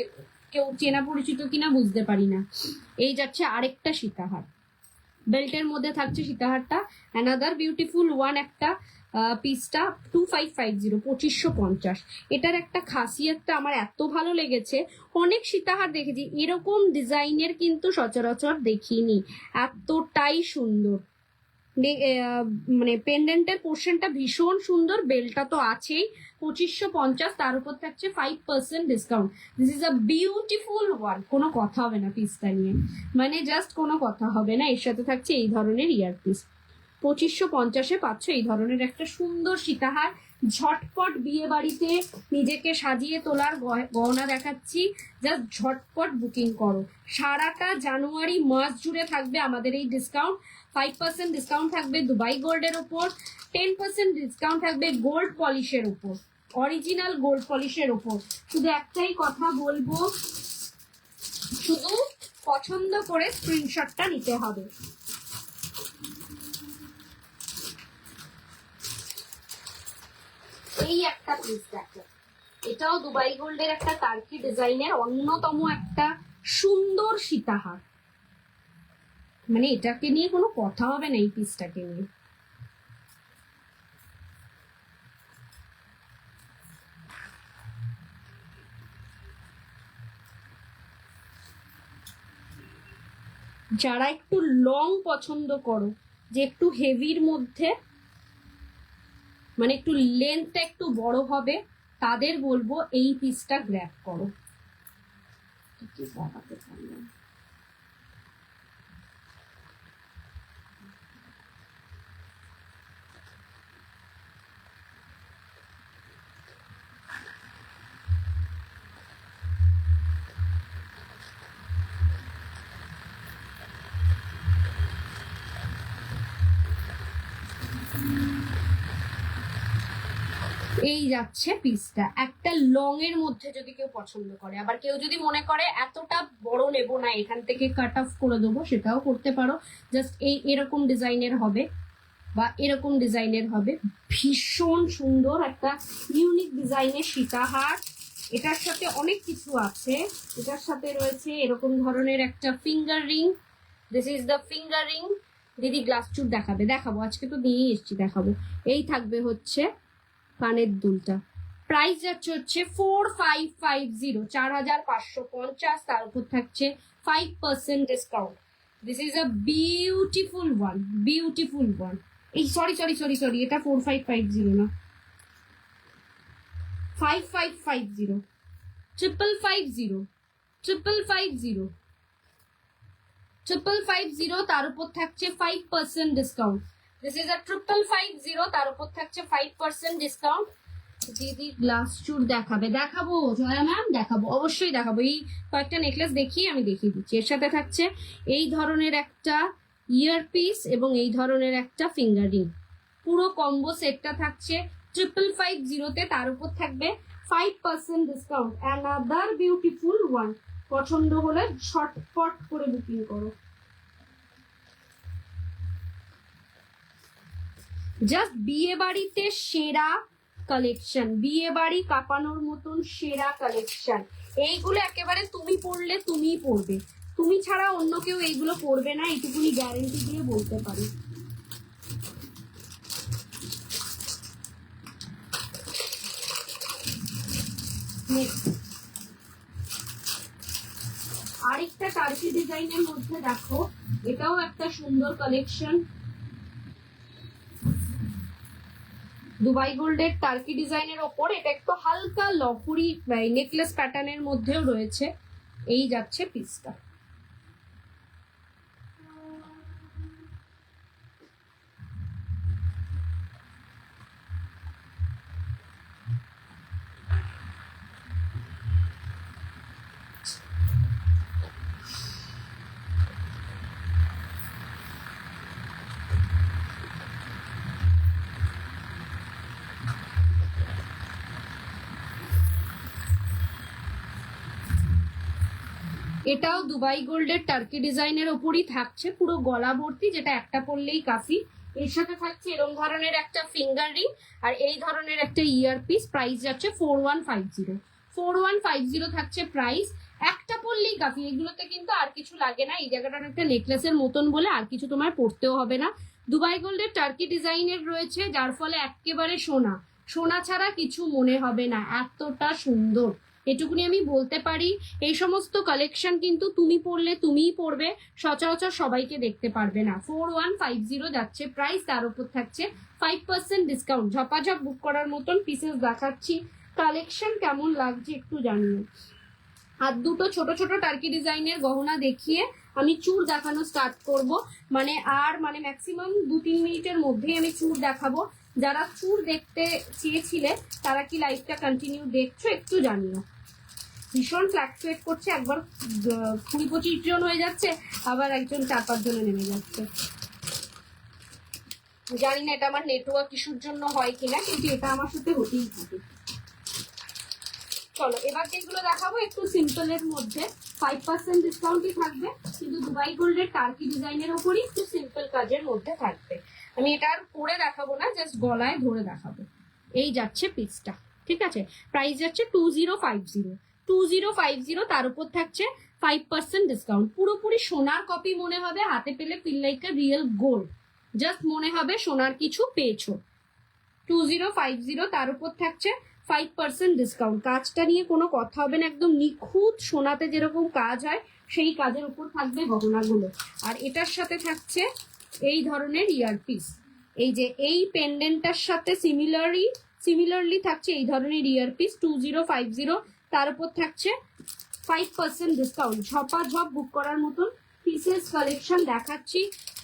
কেউ চেনা পরিচিত কিনা বুঝতে পারি না। এই যাচ্ছে আরেকটা সীতাহার, বেল্টের মধ্যে থাকছে সীতাহারটা। অ্যানাদার বিউটিফুল ওয়ান একটা পিসটা। 2550, 2550। এটার একটা খাসিয়তটা আমার এত ভালো লেগেছে, অনেক সীতাহার দেখেছি, এরকম ডিজাইনের কিন্তু সচরাচর দেখিনি, এতটাই সুন্দর। মানে পেন্ডেন্টের পোর্শনটা ভীষণ সুন্দর, বেলটা তো আছেই। 2550, তার উপর থাকছে 5% discount. This is a beautiful one, কোনো কথা হবে না পিসটা নিয়ে, মানে জাস্ট কোনো কথা হবে না। এর সাথে থাকছে এই ধরনের ইয়ারপিস। 2550 পাচ্ছ এই ধরনের একটা সুন্দর সীতাহার। ঝটপট বিয়ে বাড়িতে নিজেকে সাজিয়ে তোলার গহনা দেখাচ্ছি, জাস্ট ঝটপট বুকিং করো। সারাটা জানুয়ারি মাস জুড়ে থাকবে আমাদের এই ডিসকাউন্ট। 5% ডিসকাউন্ট থাকবে দুবাই গোল্ডের উপর, 10% ডিসকাউন্ট থাকবে গোল্ড পলিশের উপর, অরিজিনাল গোল্ড পলিশের উপর। শুধু একটাই কথা বলবো, শুধু পছন্দ করে স্ক্রিনশটটা নিতে হবে। এই একটা পিস দেখো, এটাও দুবাই গোল্ডের একটা টার্কি ডিজাইনের অন্যতম একটা সুন্দর সীতাহার। মানে এটাকে নিয়ে কোনো কথা হবে না, এই পিসটাকে নিয়ে। যারা একটু লং পছন্দ করো, যে একটু হেভির মধ্যে মানে একটু লেন্থটা একটু বড় হবে, তাদের বলবো এই পিসটা গ্র্যাব করো। এই যাচ্ছে পিসটা, একটা লং এর মধ্যে যদি কেউ পছন্দ করে। আবার কেউ যদি মনে করে এতটা বড় নেব না, এখান থেকে কাট অফ করে দেবো, সেটাও করতে পারো। জাস্ট এরকম ডিজাইনের হবে বা এরকম ডিজাইনের হবে। ভীষণ সুন্দর একটা ইউনিক ডিজাইনের সীতাহার। এটার সাথে অনেক কিছু আছে। এটার সাথে রয়েছে এরকম ধরনের একটা finger ring. This is the finger ring. দিদি গ্লাস চুট দেখাবো আজকে তো নিয়েই এসছি, দেখাবো। এই থাকবে হচ্ছে কানের দুলটা। প্রাইস যাচ্ছে হচ্ছে 4550, 4550। তার উপর থাকছে 5% discount. This is a beautiful one. এই সরি, এটা 4550 না, 5550, 5550। তার উপর থাকছে 5% ডিসকাউন্ট। দিস ইজ আ 5550, তার উপর থাকছে 5% ডিসকাউন্ট। দিদি গ্লাস চুর দেখাবো জয়া ম্যাম, অবশ্যই দেখাবো। এই কয়েকটা নেকলেস আমি দেখিয়ে দিচ্ছি। এর সাথে থাকছে এই ধরনের একটা ইয়ার পিস এবং এই ধরনের একটা ফিঙ্গার রিং। পুরো কম্বো সেটটা থাকছে 5550-তে। তার উপর থাকবে 5% ডিসকাউন্ট। Another beautiful one. পছন্দ হলে শর্টপট করে বুকিং করো। জাস্ট বিয়ে বাড়িতে সেরা কালেকশন, বিয়ে বাড়ি কাঁপানোর মতন সেরা কালেকশন। এইগুলো একেবারে তুমি পরলে তুমিই পরবে, তুমি ছাড়া অন্য কেউ এইগুলো পরবে না, এইটুকুনি গ্যারেন্টি দিয়ে বলতে পারি। আরেকটা টার্কি ডিজাইনের মধ্যে দেখো, এটাও একটা সুন্দর কালেকশন। দুবাই গোল্ডের টার্কি ডিজাইনের ওপর এটা একটু হালকা লফুরি নেকলেস প্যাটার্নের মধ্যেও রয়েছে। এই যাচ্ছে পিসটা। এটাও দুবাই গোল্ডের টার্কি ডিজাইনের ওপরই থাকছে, পুরো গলা ভর্তি, যেটা একটা পরলেই কাফি। এর সাথে থাকছে এরকম ধরনের একটা ফিঙ্গার রিং আর এই ধরনের একটা ইয়ার পিস। প্রাইস যাচ্ছে 4150 থাকছে প্রাইস। একটা পরলেই কাফি, এগুলোতে কিন্তু আর কিছু লাগে না। এই জায়গাটা একটা নেকলেসের মতন বলে আর কিছু তোমার পরতেও হবে না। দুবাই গোল্ডের টার্কি ডিজাইনের রয়েছে, যার ফলে একেবারে সোনা ছাড়া কিছু মনে হবে না, এতটা সুন্দর। এটুকুনি আমি বলতে পারি। এই সমস্ত কালেকশন কিন্তু তুমি পরলে তুমিই পরবে, সচরাচর সবাইকে দেখতে পারবে না। 4150 যাচ্ছে প্রাইস। তার উপর থাকছে 5% ডিসকাউন্ট। ঝপাঝপ বুক করার মতন পিসেস দেখাচ্ছি। কালেকশন কেমন লাগছে একটু জানিও। আর দুটো ছোট ছোট টার্কি ডিজাইনের গহনা দেখিয়ে আমি চুর দেখানো স্টার্ট করব। মানে ম্যাক্সিমাম 2-3 মিনিটের মধ্যেই আমি চুর দেখাবো। যারা চুর দেখতে চেয়েছিলে তারা কি লাইভটা কন্টিনিউ দেখছো একটু জানিও। ভীষণ ফ্ল্যাকচুয়েট করছে, একবার 20-25 জন হয়ে যাচ্ছে, আবার একজন 4-5 জনে নেমে যাচ্ছে। জানি না এটা আমার নেটওয়ার্ক ইস্যুর জন্য হয় কিনা, কিন্তু এটা আমার সাথে হতেই থাকে। চলো এবার যেগুলো দেখাবো একটু সিম্পলের মধ্যে, 5% ডিসকাউন্টই থাকবে, কিন্তু দুবাই গোল্ডের টার্কি ডিজাইনের উপরই একটু সিম্পল কাজের মধ্যে থাকবে। আমি এটা আর পরে দেখাবো না, জাস্ট গলায় ধরে দেখাবো। এই যাচ্ছে পিসটা, ঠিক আছে। প্রাইস যাচ্ছে 2050, 2050, তার উপর থাকছে 5% ডিসকাউন্ট। পুরোপুরি সোনার কপি মনে হবে, হাতে পেলে feel like a real gold, just মনে হবে সোনার কিছু পেয়েছো। 2050, তার উপর থাকছে 5% ডিসকাউন্ট। কাজটা নিয়ে কোনো কথা হবে না, একদম নিখুঁত সোনাতে যেরকম কাজ হয় সেই কাজের উপর থাকবে গহনাগুলো। আর এটার সাথে থাকছে এই ধরনের ইয়ারপিস, এই যে এই পেন্ডেন্টটার সাথে সিমিলারলি থাকছে এই ধরনের ইয়ারপিস 2050, তার উপর থাকছে 5% ডিসকাউন্ট। ঝপাঝপ বুক করার মতন পিসেস কালেকশন দেখাচ্ছি।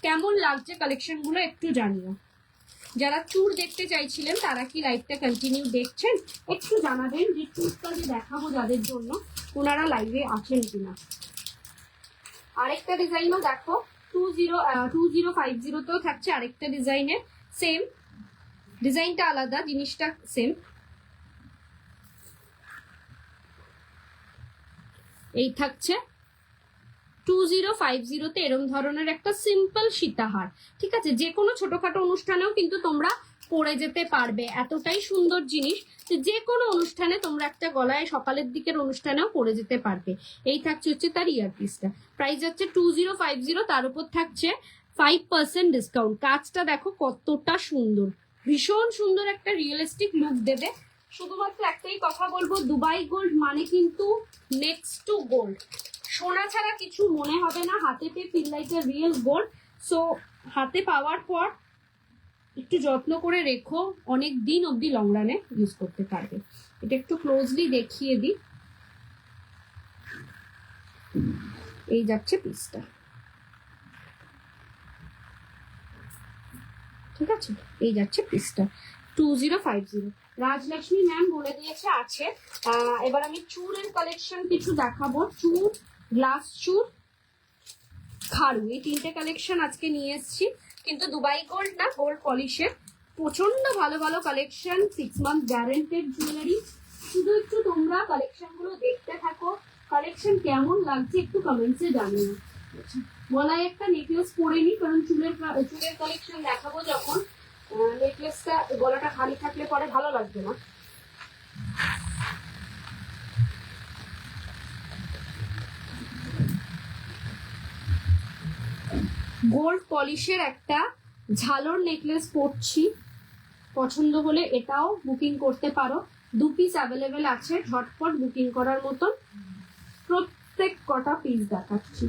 কেমন লাগছে কালেকশন গুলো একটু জানিও। যারা চুর দেখতে চাইছিলেন তারা কি লাইভটা কন্টিনিউ দেখছেন একটু জানাবেন, যে চুরটা যে দেখাবো যাদের জন্য ওনারা লাইভে আছেন কিনা। আরেকটা ডিজাইনও দেখো, 2050 তেও থাকছে আরেকটা ডিজাইনের, সেম ডিজাইনটা আলাদা, জিনিসটা সেম। এই থাকছে 2050 এরম ধরনের একটা সিম্পল সীতাহার, ঠিক আছে। যে কোনো ছোটখাটো অনুষ্ঠানেও কিন্তু তোমরা পরে যেতে পারবে, এতটাই সুন্দর জিনিস যে কোনো অনুষ্ঠানে তোমরা একটা গলায় সকালের দিকের অনুষ্ঠানেও পরে যেতে পারবে। এই থাকছে হচ্ছে তার ইয়ারপিসটা, প্রাইস হচ্ছে 2050, তার উপর থাকছে 5% ডিসকাউন্ট। কাজটা দেখো কতটা সুন্দর, ভীষণ সুন্দর একটা রিয়েলিস্টিক লুক দেবে। শুধুমাত্র একটাই কথা বলবো, দুবাই গোল্ড মানে কিন্তু নেক্সট টু গোল্ড, সোনা ছাড়া কিছু মনে হবে না, হাতে পেয়ে feel like a real gold. So হাতে পাওয়ার পর একটু যত্ন করে রেখো, অনেক দিন অবধি লং রানে ইউজ করতে পারবে। এটা একটু ক্লোজলি দেখিয়ে দিই, এই যাচ্ছে পিসটা, ঠিক আছে। এই যাচ্ছে পিসটা 2050। রাজলক্ষ্মী ম্যাম বলে দিয়েছে আছে। এবার আমি চুরের কালেকশন কিছু দেখাবো। চুর, গ্লাস চুর, খাড়ু, এই তিনটে কালেকশন আজকে নিয়ে এসেছি, কিন্তু দুবাই গোল্ড না, গোল্ড পলিশের প্রচন্ড ভালো ভালো কালেকশন, 6 মান্থ গ্যারেন্টেড জুয়েলারি। শুধু একটু তোমরা কালেকশন গুলো দেখতে থাকো, কালেকশন কেমন লাগছে একটু কমেন্টসে জানিও। গলায় একটা নেকলেস পরে নি, কারণ চুলের কালেকশন দেখাবো যখন, নেকলেসটা গলাটা খালি থাকলে পরে ভালো লাগবে না। গোল্ড পলিশের একটা ঝালর নেকলেস পরছি, পছন্দ হলে এটাও বুকিং করতে পারো। 2 পিস অ্যাভেলেবেল আছে, ঝটপট বুকিং করার মতন। প্রত্যেক কটা পিস দেখাচ্ছি।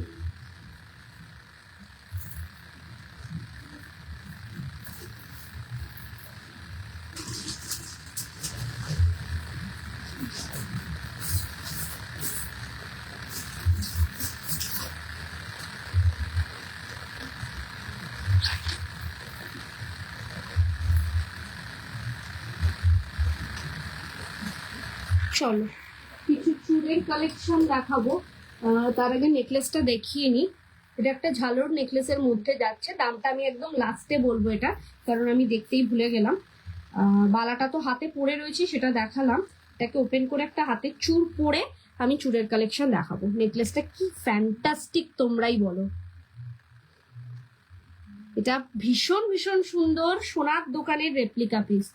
চলো কিছু চুলের কালেকশন দেখাবো, তার আগে নেকলেসটা দেখিয়ে নি। এটা একটা ঝালর নেকলেসের মধ্যে যাচ্ছে, দামটা আমি একদম লাস্টে বলবো এটা, কারণ আমি দেখতেই ভুলে গেলাম। বালাটা তো হাতে পরে রয়েছে সেটা দেখালাম, এটাকে ওপেন করে একটা হাতে চুর পরে আমি চুরের কালেকশন দেখাবো। নেকলেসটা কি ফ্যান্টাস্টিক তোমরাই বলো, এটা ভীষণ ভীষণ সুন্দর। সোনার দোকানের রেপ্লিকা পিস,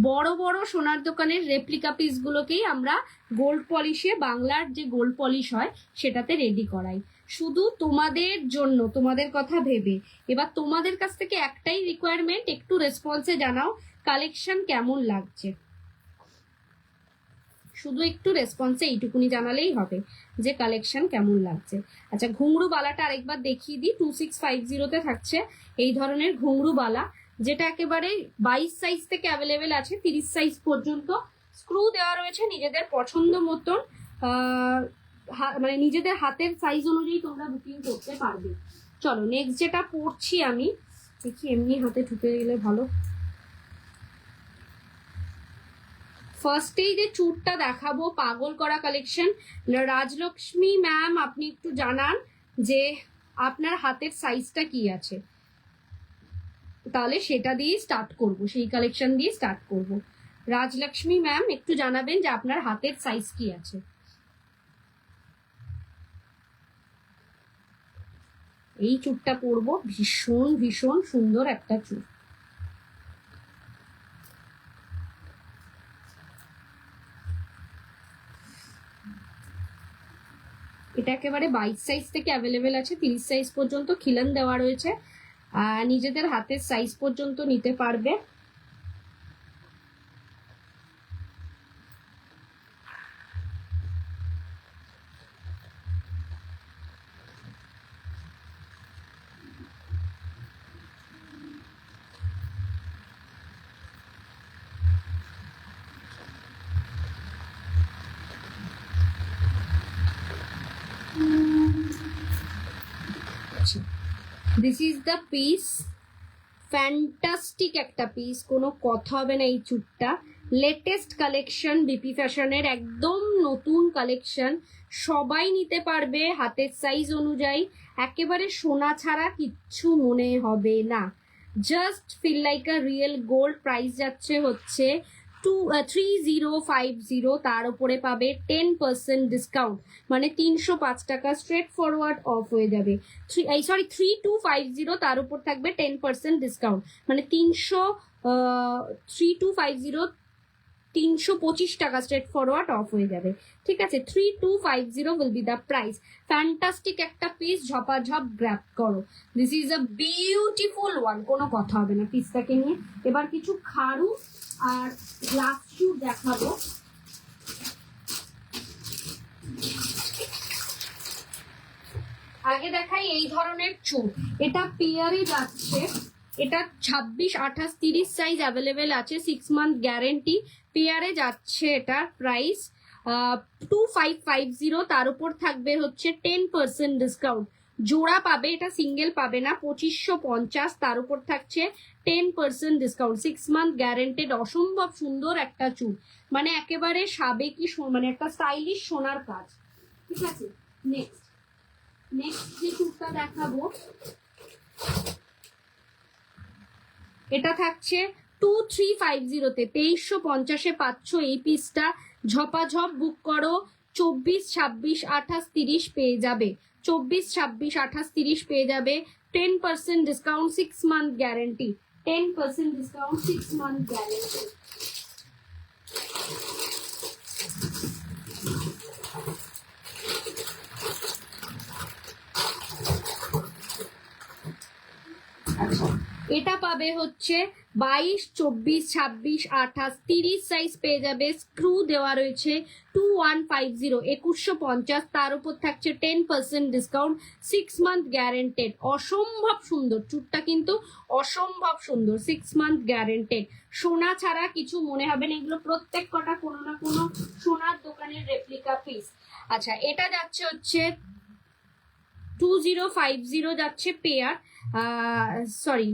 বড় বড় সোনার দোকানের রেপ্লিকা পিস গুলোকেই আমরা গোল্ড পলিশে, বাংলার যে গোল্ড পলিশ হয় সেটাতে রেডি করাই, শুধু তোমাদের জন্য, তোমাদের কথা ভেবে। এবার তোমাদের কাছ থেকে একটাই রিকোয়ারমেন্ট, একটু রেসপন্সে জানাও কালেকশন কেমন লাগছে, শুধু একটু রেসপন্সে এইটুকুনি জানালেই হবে যে কালেকশন কেমন লাগছে। আচ্ছা, ঘুংরু বালাটা আরেকবার দেখিয়ে দিই। 2650 থাকছে এই ধরনের ঘুংরু বালা, যেটা একেবারে 22 সাইজ থেকে অ্যাভেলেবেল আছে 30 সাইজ পর্যন্ত। স্ক্রু দেওয়া রয়েছে নিজেদের পছন্দ মতন, মানে নিজেদের হাতের সাইজ অনুযায়ী তোমরা বুকিং করতে পারবে। চলো নেক্সট যেটা পড়ছি আমি, দেখি এমনি হাতে ঢুকে গেলে ভালো। ফার্স্টেই যে চুরটা দেখাবো, পাগল করা কালেকশন। রাজলক্ষ্মী ম্যাম আপনি একটু জানান যে আপনার হাতের সাইজটা কি আছে, তাহলে সেটা দিয়ে স্টার্ট করব, সেই কালেকশন দিয়ে স্টার্ট করব। রাজলক্ষ্মী ম্যাম একটু জানাবেন যে আপনার হাতের সাইজ কি আছে। এই চুরটা পরবো, ভীষণ ভীষণ সুন্দর একটা চুর। একেবারে 22 সাইজ থেকে অ্যাভেলেবেল আছে, 30 সাইজ পর্যন্ত খিলান দেওয়া রয়েছে, নিজেদের হাতের সাইজ পর্যন্ত নিতে পারবে। This is the piece, fantastic একটা পিস, কোনো কথা হবে না। এই চুটটা লেটেস্ট কালেকশন, বিপি ফ্যাশনের একদম নতুন কালেকশন, সবাই নিতে পারবে হাতের সাইজ অনুযায়ী, একেবারে সোনা ছাড়া কিচ্ছু মনে হবে না, just feel like a real gold. Price যাচ্ছে হচ্ছে 3050, তার উপরে পাবে 10% ডিসকাউন্ট, মানে 305 টাকা স্ট্রেট ফরওয়ার্ড অফ হয়ে যাবে। 3250, তার উপর থাকবে 10% ডিসকাউন্ট, মানে 3250 325 টাকা স্ট্রেট ফরওয়ার্ড অফ হয়ে যাবে। ঠিক আছে, 3250 will be the price. Fantastic একটা পিস, ঝপাঝপ গ্র্যাব করো। This is a beautiful one, কোনো কথা হবে না পিসটাকে নিয়ে। এবার কিছু খাড়ু আর গ্লাস শু দেখাবো। আগে দেখাই এই ধরনের চুল, এটা পেয়ারে যাচ্ছে, এটা 26, 28, 30 সাইজ অ্যাভেলেবেল আছে, 6 মান্থ গ্যারেন্টি, পেয়ারে যাচ্ছে। এটা প্রাইস 2550, তার উপর থাকবে হচ্ছে 10% ডিসকাউন্ট। জোড়া পাবে, এটা সিঙ্গেল পাবে না, 2550, তার উপর থাকছে 10% ডিসকাউন্ট, 6 মান্থ গ্যারেন্টেড। অসম্ভব সুন্দর একটা চুল, মানে একেবারে সাবেকি, মানে একটা স্টাইলিশ সোনার কাজ। ঠিক আছে, নেক্সট যে চুলটা দেখাবো, এটা থাকছে 2350-তে, 2350-এ পাচ্ছ এই পিসটা। ঝপাঝপ বুক করো, 24, 26, 28, 30 পেয়ে যাবে, 24, 26, 28, 30 পেয়ে যাবে। 10% discount, 6 month guarantee, 10% discount, 6 month guarantee. এটা পাবে হচ্ছে 22, 24, 26, 28, 30 সাইজ পেয়ে যাবে, স্ক্রু দেওয়া রয়েছে। 2150, 2150, তার উপর থাকছে 10% ডিসকাউন্ট, 6 মান্থ গ্যারেন্টেড। অসম্ভব সুন্দর চুটটা, কিন্তু অসম্ভব সুন্দর, 6 মান্থ গ্যারেন্টেড। সোনা ছাড়া কিছু মনে হবে না, এগুলো প্রত্যেক কটা কোনো না কোনো সোনার দোকানের রেপ্লিকা পিস। আচ্ছা, এটা যাচ্ছে হচ্ছে 2050 যাচ্ছে পেয়ার, সরি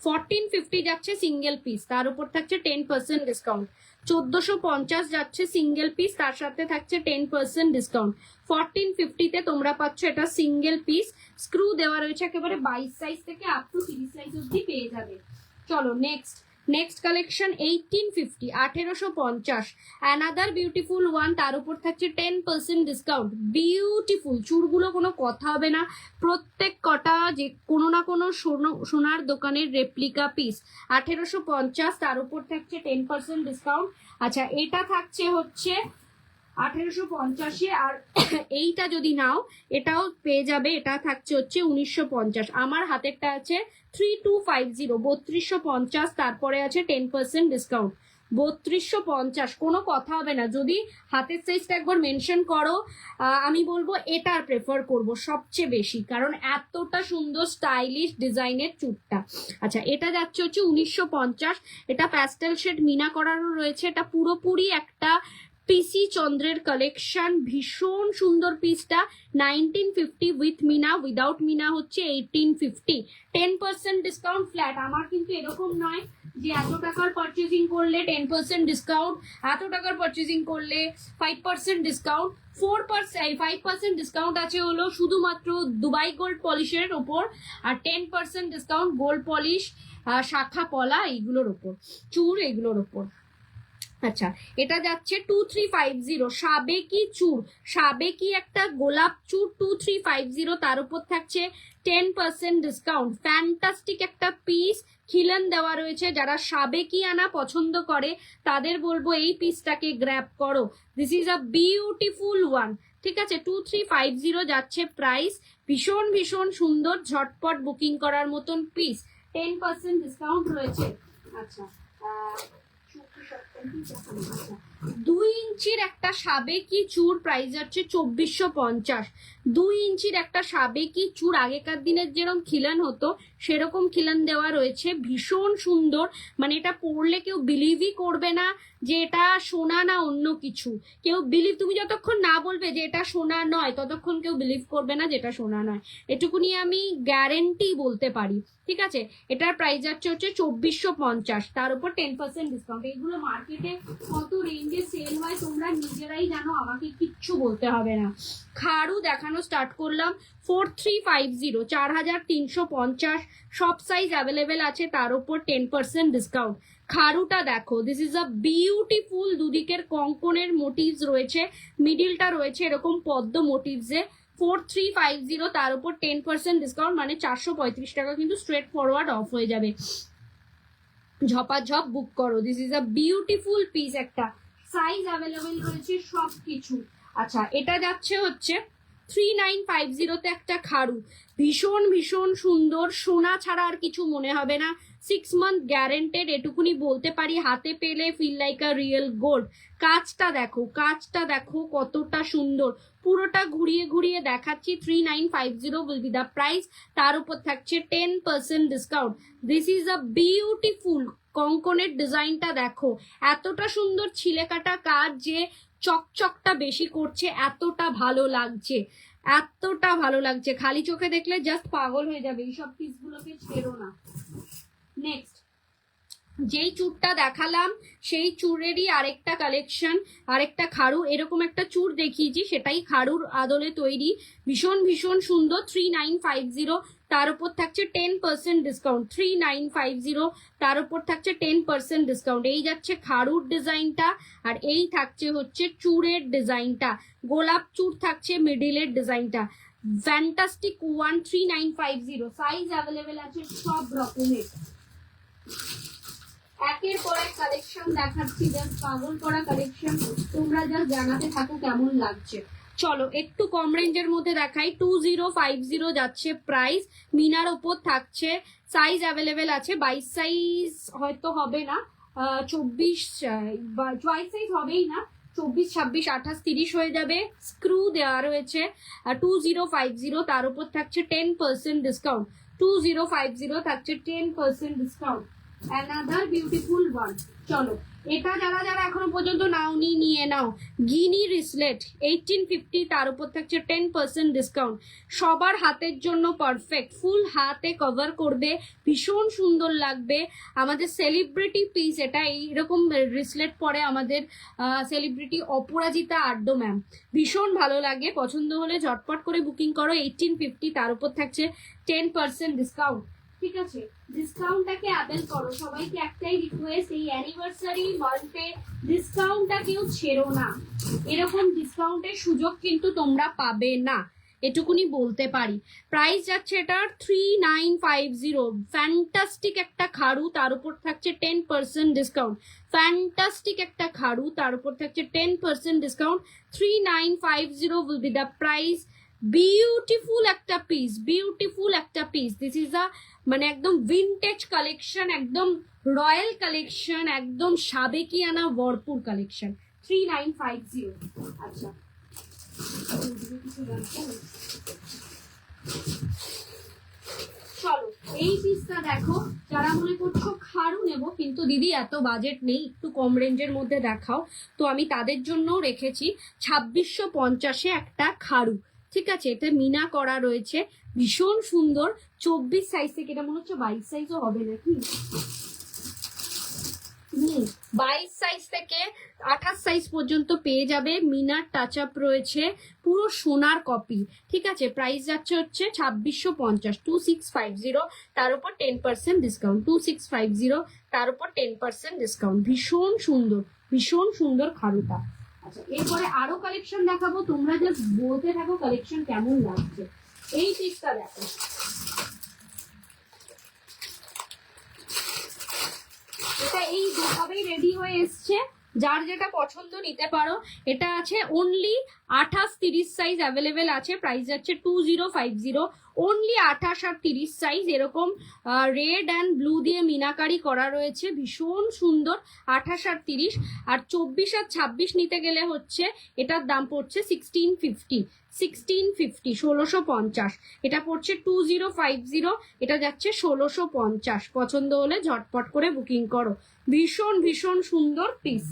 1450 যাচ্ছে সিঙ্গেল পিস, তার উপর থাকছে 10% ডিসকাউন্ট। 1450 যাচ্ছে সিঙ্গেল পিস, তার সাথে থাকছে 10% ডিসকাউন্ট। 1450-তে তোমরা পাচ্ছ এটা সিঙ্গেল পিস, স্ক্রু দেওয়া রয়েছে, একেবারে 22 সাইজ থেকে আপ টু 30 সাইজ অব্দি পেয়ে যাবে। চলো next collection 1850, 1850, another beautiful one, তার উপর থাকছে 10% ডিসকাউন্ট। বিউটিফুল চুড়গুলো, কোনো কথা হবে না, প্রত্যেক কটা যে কোনো না কোনো সোনার দোকানের রেপ্লিকা পিস। 1850, তার উপর থাকছে 10% ডিসকাউন্ট। আচ্ছা, এটা থাকছে হচ্ছে 1850, আর এইটা যদি নাও এটাও পেয়ে যাবে, এটা থাকছে হচ্ছে 1950। আমার হাতেরটা আছে 3250, 3250, তারপরে আছে 10% ডিসকাউন্ট, 3250। কোনো কথা হবে না, যদি হাতের সাইজটা একবার মেনশন করো, আমি বলবো এটার প্রেফার করব সবচেয়ে বেশি, কারণ এতটা সুন্দর স্টাইলিশ ডিজাইনের চুটটা। আচ্ছা, এটা যাচ্ছে হচ্ছে 1950, এটা প্যাস্টেল শেড মিনা করানো রয়েছে, এটা পুরোপুরি একটা পিসি চন্দ্রের কালেকশন, ভীষণ সুন্দর পিসটা। 1950 উইথ মিনা, উইদাউট মিনা হচ্ছে 1850, 10% ডিসকাউন্ট ফ্ল্যাট। আমার কিন্তু এরকম নয় যে এত টাকার পারচেজিং করলে 10% ডিসকাউন্ট, এত টাকার পারচেজিং করলে 5% ডিসকাউন্ট। 5% ডিসকাউন্ট আছে হলো শুধুমাত্র দুবাই গোল্ড পলিশের ওপর, আর 10% ডিসকাউন্ট গোল্ড পলিশ, শাখা পলা এইগুলোর ওপর, চূড় এগুলোর ওপর। আচ্ছা, এটা যাচ্ছে 2350, সাবেকি চূড়, সাবেকি একটা গোলাপ চূড় 2350, তার উপর থাকছে 10% ডিসকাউন্ট। ফ্যান্টাস্টিক একটা পিস, খিলান দেওয়া রয়েছে। যারা সাবেকিয়ানা পছন্দ করে তাদের বলবো এই পিসটাকে গ্র্যাব করো। This is a beautiful one, ঠিক আছে। 2350 যাচ্ছে প্রাইস, ভীষণ ভীষণ সুন্দর, ঝটপট বুকিং করার মতন পিস। 10% ডিসকাউন্ট রয়েছে। আচ্ছা, 2 ইঞ্চির একটা সাবেকি চুর প্রাইস যাচ্ছে 2450। 2 ইঞ্চির একটা সাবেকি চুর, আগেকার দিনের যেরকম খিলান হতো সেরকম খিলান দেওয়া রয়েছে, ভীষণ সুন্দর। মানে এটা পরলে কেউ বিলিভই করবে না যে এটা সোনা না অন্য কিছু। কেউ বিলিভ, তুমি যতক্ষণ না বলবে যে এটা সোনা নয় ততক্ষণ কেউ বিলিভ করবে না যে এটা সোনা নয়, এটুকুনি আমি গ্যারেন্টি বলতে পারি, ঠিক আছে। এটার প্রাইস যাচ্ছে 2450, তার উপর 10% ডিসকাউন্ট। এইগুলো মার্কেটে কত রেঞ্জে সেল হয় তোমরা নিজেরাই জানো, আমাকে কিচ্ছু বলতে হবে না। খাড়ু দেখানো স্টার্ট করলাম। 4350, 4350, সব সাইজ অ্যাভেলেবেল আছে, তার উপর 10% ডিসকাউন্ট। খাড়ুটা দেখো, দিস ইজ আ বিউটিফুল, দুদিকের কঙ্কনের মোটিভস রয়েছে, মিডিলটা রয়েছে এরকম পদ্ম মোটিভসে। 4350, তার উপর 10% ডিসকাউন্ট, মানে 435 টাকা কিন্তু স্ট্রেট ফরওয়ার্ড অফ হয়ে যাবে। ঝপাঝপ বুক করো। This is a beautiful piece, একটা সাইজ অ্যাভেলেবেল রয়েছে সব কিছু। আচ্ছা, এটা যাচ্ছে হচ্ছে 3950 তে একটা খাড়ু, ভীষণ ভীষণ সুন্দর, সোনা ছাড়া আর কিছু মনে হবে না, 6 মান্থ গ্যারেন্টেড, এটুকুনি বলতে পারি। হাতে পেলে feel like a real gold. কাজটা দেখো, কাজটা দেখো কতটা সুন্দর, পুরোটা ঘুরিয়ে ঘুরিয়ে দেখাচ্ছি। 3950 উইল বি দ্য প্রাইস, তার উপর থাকছে 10% discount. This is a beautiful, কঙ্কনের ডিজাইনটা দেখো, এতটা সুন্দর ছিলে কাটা কাজ যে চকচকটা বেশি করছে, এতটা ভালো লাগছে, এতটা ভালো লাগছে, খালি চোখে দেখলে জাস্ট পাগল হয়ে যাবে। এইসব পিসগুলোকে ছেড়ো না। নেক্সট, যেই চুরটা দেখালাম সেই চুরেরই আরেকটা কালেকশন, আরেকটা খাড়ু, এরকম একটা চুর দেখিয়েছি, সেটাই খাড়ুর আদলে তৈরি, ভীষণ ভীষণ সুন্দর। 3950, তার উপর থাকছে 10% ডিসকাউন্ট। 3950, তার উপর থাকছে 10% ডিসকাউন্ট। এই যাচ্ছে খাড়ুর ডিজাইনটা, আর এই থাকছে হচ্ছে চুরের ডিজাইনটা, গোলাপ চুর থাকছে মিডিলের ডিজাইনটা। ফ্যান্টাস্টিক ওয়ান, 3950, সাইজ অ্যাভেলেবেল আছে সব রকমের। একের পর এক কালেকশন দেখাচ্ছি, জাস্ট পাগল করা কালেকশন, তোমরা জাস্ট জানাতে থাকো কেমন লাগছে। চলো একটু কম রেঞ্জের মধ্যে দেখাই। 2050 যাচ্ছে প্রাইস, মিনার ওপর থাকছে, সাইজ অ্যাভেলেবেল আছে। 22 সাইজ হয়তো হবে না, 24 22 সাইজ হবেই না, 24, 26, 28, 30 হয়ে যাবে। স্ক্রু দেওয়া রয়েছে। 2050, তার উপর থাকছে 10% ডিসকাউন্ট। 2050 থাকছে 10% ডিসকাউন্ট। Another beautiful one. চলো, এটা যারা যারা এখনো পর্যন্ত নাওনি নিয়ে নাও। গিনি রিসলেট 1850, তার উপর থাকছে 10% ডিসকাউন্ট। সবার হাতের জন্য পারফেক্ট, ফুল হাতে কভার করবে, ভীষণ সুন্দর লাগবে। আমাদের সেলিব্রিটি পিস এটা, এইরকম রিসলেট পরে আমাদের সেলিব্রিটি অপরাজিতা আড্ডো ম্যাম, ভীষণ ভালো লাগে। পছন্দ হলে ঝটপট করে বুকিং করো। 1850, তার উপর থাকছে 10% ডিসকাউন্ট, ঠিক আছে। ডিসকাউন্টটাকে অ্যাভেল করো। সবাইকে একটাই রিকোয়েস্ট, এই অ্যানিভার্সারি মান্থে ডিসকাউন্টটা কেউ ছেড়ো না, এরকম ডিসকাউন্টের সুযোগ কিন্তু তোমরা পাবে না, এটুকুনি বলতে পারি। প্রাইস যাচ্ছে এটার 3950। ফ্যান্টাস্টিক একটা খাড়ু, তার উপর থাকছে 10% ডিসকাউন্ট। ফ্যান্টাস্টিক একটা খাড়ু, তার উপর থাকছে 10% discount. 3950 will be the price. Beautiful একটা পিস, বিউটিফুল একটা পিস। দিস ইজ আ মানে একদম ভিনটেজ কালেকশন, একদম রয়্যাল কালেকশন, একদম সাবেকিয়ানা ভরপুর কালেকশন। 3950। আচ্ছা, চলো এই পিসটা দেখো। যারা মনে করছো খাড়ু নেবো কিন্তু দিদি এত বাজেট নেই, একটু কম রেঞ্জের মধ্যে দেখাও, তো আমি তাদের জন্য রেখেছি 2650 একটা খাড়ু, ঠিক আছে। এটা মিনা করা রয়েছে, ভীষণ সুন্দর। 24 সাইজ থেকে, এটা মনে হচ্ছে 22 সাইজও হবে নাকি, 22 সাইজ থেকে 28 সাইজ পর্যন্ত পেয়ে যাবে। মিনার টাচ আপ রয়েছে, পুরো সোনার কপি, ঠিক আছে। প্রাইস যাচ্ছে হচ্ছে 2650। 2650, তার উপর 10% ডিসকাউন্ট। 2650, তার উপর 10% ডিসকাউন্ট। ভীষণ সুন্দর, ভীষণ সুন্দর খাড়ুটা। আচ্ছা, এরপরে আরো কালেকশন দেখাবো, তোমরা জাস্ট বলতে থাকো কালেকশন কেমন লাগছে। এই পিসটা দেখো, রেডি হয়ে এসছে, যার যেটা পছন্দ নিতে পারো। এটা আছে অনলি 28-30 সাইজ অ্যাভেলেবেল আছে, প্রাইস যাচ্ছে 2050। অনলি 28 আর 30 সাইজ, এরকম রেড অ্যান্ড ব্লু দিয়ে মিনাকারি করা রয়েছে, ভীষণ সুন্দর। 28 আর 30, আর 24 আর 26 নিতে গেলে হচ্ছে এটার দাম পড়ছে 1650। 1650 এটা পড়ছে 2050, এটা যাচ্ছে 1650। পছন্দ হলে ঝটপট করে বুকিং করো, ভীষণ ভীষণ সুন্দর পিস।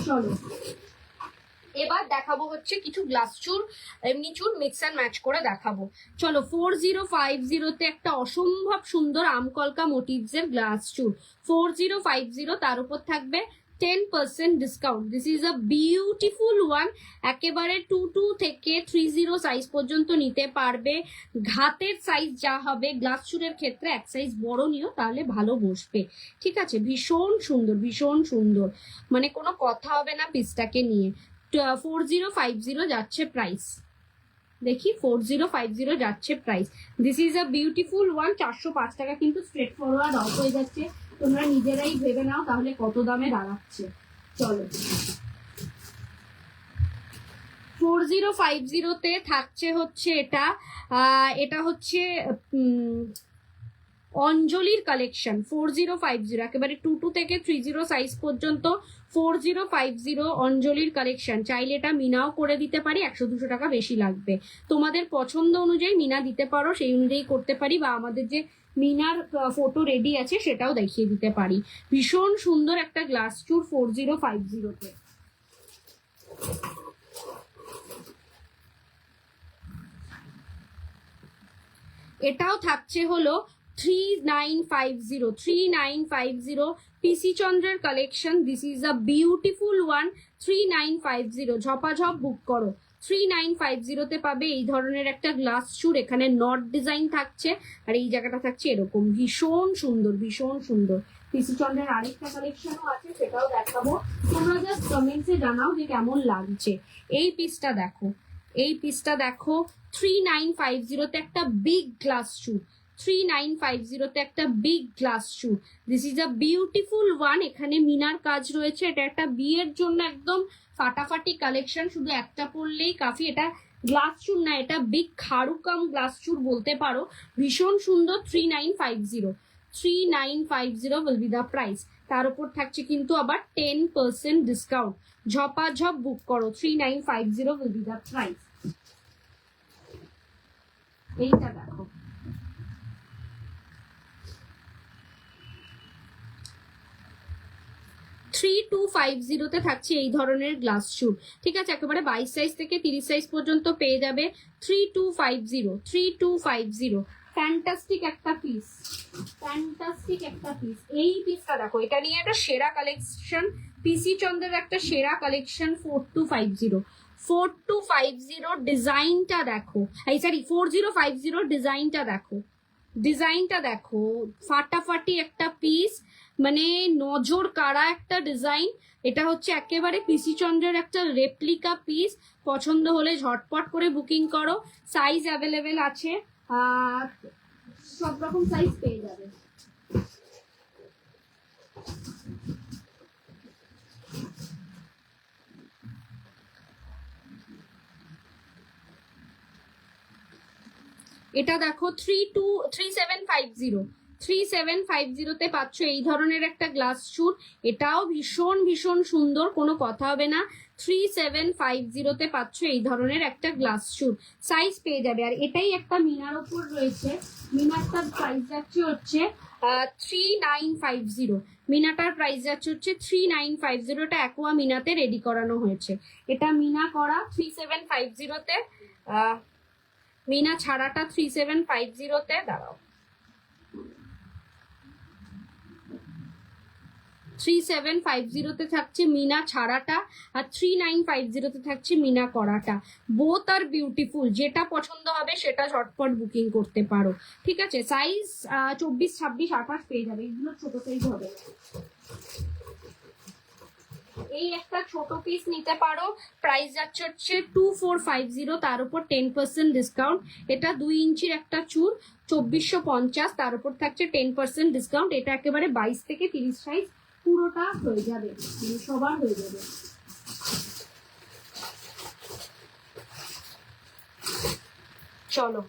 চলো এবার দেখাবো হচ্ছে কিছু গ্লাস চুর, এমনি চুর মিক্স অ্যান্ড ম্যাচ করে দেখাবো। চলো 4050-তে একটা অসম্ভব সুন্দর আমকলকা মোটিভস এর গ্লাস চুর, 4050, তার উপর থাকবে 10% discount. This is a beautiful one, একেবারে 22 থেকে 30 সাইজ পর্যন্ত নিতে পারবে। ঘাতের সাইজ যা হবে গ্লাস চুরের ক্ষেত্রে এক সাইজ বড় নিও, তাহলে ভালো বসবে। ঠিক আছে, ভীষণ সুন্দর ভীষণ সুন্দর, মানে কোনো কথা হবে না পিসটাকে নিয়ে। 4050 যাচ্ছে প্রাইস, দেখি 4050 যাচ্ছে price. This is a beautiful one, 405 টাকা কিন্তু স্ট্রেট ফরওয়ার্ড অফ হয়ে যাচ্ছে, তোমরা নিজেরাই ভেবে নাও তাহলে কত দামে দাঁড়াচ্ছে। চলো 4050-তে থাকছে হচ্ছে এটা হচ্ছে অঞ্জলির কালেকশন। 4050 একেবারে 22 থেকে 30 সাইজ পর্যন্ত 4050 অঞ্জলির কালেকশন। চাইলে এটা মিনাও করে দিতে পারি, 100-200 টাকা বেশি লাগবে। তোমাদের পছন্দ অনুযায়ী মিনা দিতে পারো, সেই অনুযায়ী করতে পারি, বা আমাদের যে মিনার ফটো রেডি আছে সেটাও দেখিয়ে দিতে পারি। ভীষণ সুন্দর একটা গ্লাস চুর 4050-তে। এটাও থাকছে হলো 3950 পিসি চন্দ্রের collection. This is a beautiful one, 3950, ঝপাঝপ book করো। 3950-তে পাবে এই ধরনের একটা গ্লাস চুর, এখানে নট ডিজাইন থাকছে আর এই জায়গাটা থাকছে এরকম, ভীষণ সুন্দর ভীষণ সুন্দর। পিসি চন্দ্রের আরেকটা কালেকশনও আছে, সেটাও দেখাবো। তোমরা জাস্ট কমেন্টসে জানাও যে কেমন লাগছে। এই পিসটা দেখো, এই পিসটা দেখো, 3950-তে একটা বিগ গ্লাস চুর, 3950-তে একটা বিগ গ্লাস চুর। This is a beautiful one, এখানে মিনার কাজ রয়েছে। এটা একটা বিয়ের জন্য একদম ফাটাফাটি কালেকশন, শুধু একটা পরলেই কাফি। এটা গ্লাস চুর না, এটা বিগ খাড়ুকাম গ্লাস চুর বলতে পারো, ভীষণ সুন্দর। 3950 will be the price। তার উপর থাকছে কিন্তু আবার 10% ডিসকাউন্ট, ঝপাঝপ বুক করো। 3950 will be the price। এইটা দেখো, তে থাকছে এই ধরনের গ্লাস চুর। ঠিক আছে, একেবারে 22 সাইজ থেকে 30 সাইজ পর্যন্ত পেয়ে যাবে। 3250 ফ্যান্টাস্টিক একটা পিস, ফ্যান্টাস্টিক একটা পিস। এই পিসটা দেখো, এটা নিয়ে একটা সেরা কালেকশন, পিসি চন্দ্রের একটা সেরা কালেকশন। 4250 ডিজাইনটা দেখো, এই সরি 4050 ডিজাইনটা দেখো, ডিজাইনটা দেখো, ফাটাফাটি একটা পিস, মানে নজর কাড়া একটা ডিজাইন। এটা হচ্ছে একেবারে পিসি চন্দ্রের একটা রেপ্লিকা পিস। পছন্দ হলে ঝটপট করে বুকিং করো, সাইজ অ্যাভেলেবেল আছে, সব রকম সাইজ পেয়ে যাবে। এটা দেখো 3750-তে পাচ্ছ এই ধরনের একটা গ্লাস চুর, এটাও ভীষণ ভীষণ সুন্দর, কোনো কথা হবে না। 3750-তে পাচ্ছ এই ধরনের একটা গ্লাস চুর, সাইজ পেয়ে যাবে। আর এটাই একটা মিনার ওপর রয়েছে, মিনারটার প্রাইস যাচ্ছে হচ্ছে 3950, মিনাটার প্রাইস যাচ্ছে হচ্ছে 3950। এটা অ্যাকোয়া মিনাতে রেডি করানো হয়েছে, এটা মিনা করা 3750-তে। মিনা ছাড়াটা 3750-তে, দাঁড়াও, 3750-তে থাকছে মিনা ছাড়াটা, আর 3950-তে থাকছে মিনা করাটা। বোথ আর বিউটিফুল, যেটা পছন্দ হবে সেটা ঝটপট বুকিং করতে পারো। ঠিক আছে, সাইজ 24, 26, 28 পেয়ে যাবে, এগুলো ছোট সাইজ হবে। এই একটা ছোট পিস নিতে পারো, প্রাইস যাচ্ছে হচ্ছে 2450, তার উপর 10% ডিসকাউন্ট। এটা 2 ইঞ্চির একটা চুর, 2450, তার উপর থাকছে 10% ডিসকাউন্ট। এটা একেবারে 22 থেকে 30 সাইজ পুরোটা হয়ে যাবে, সবার হয়ে যাবে। চলো,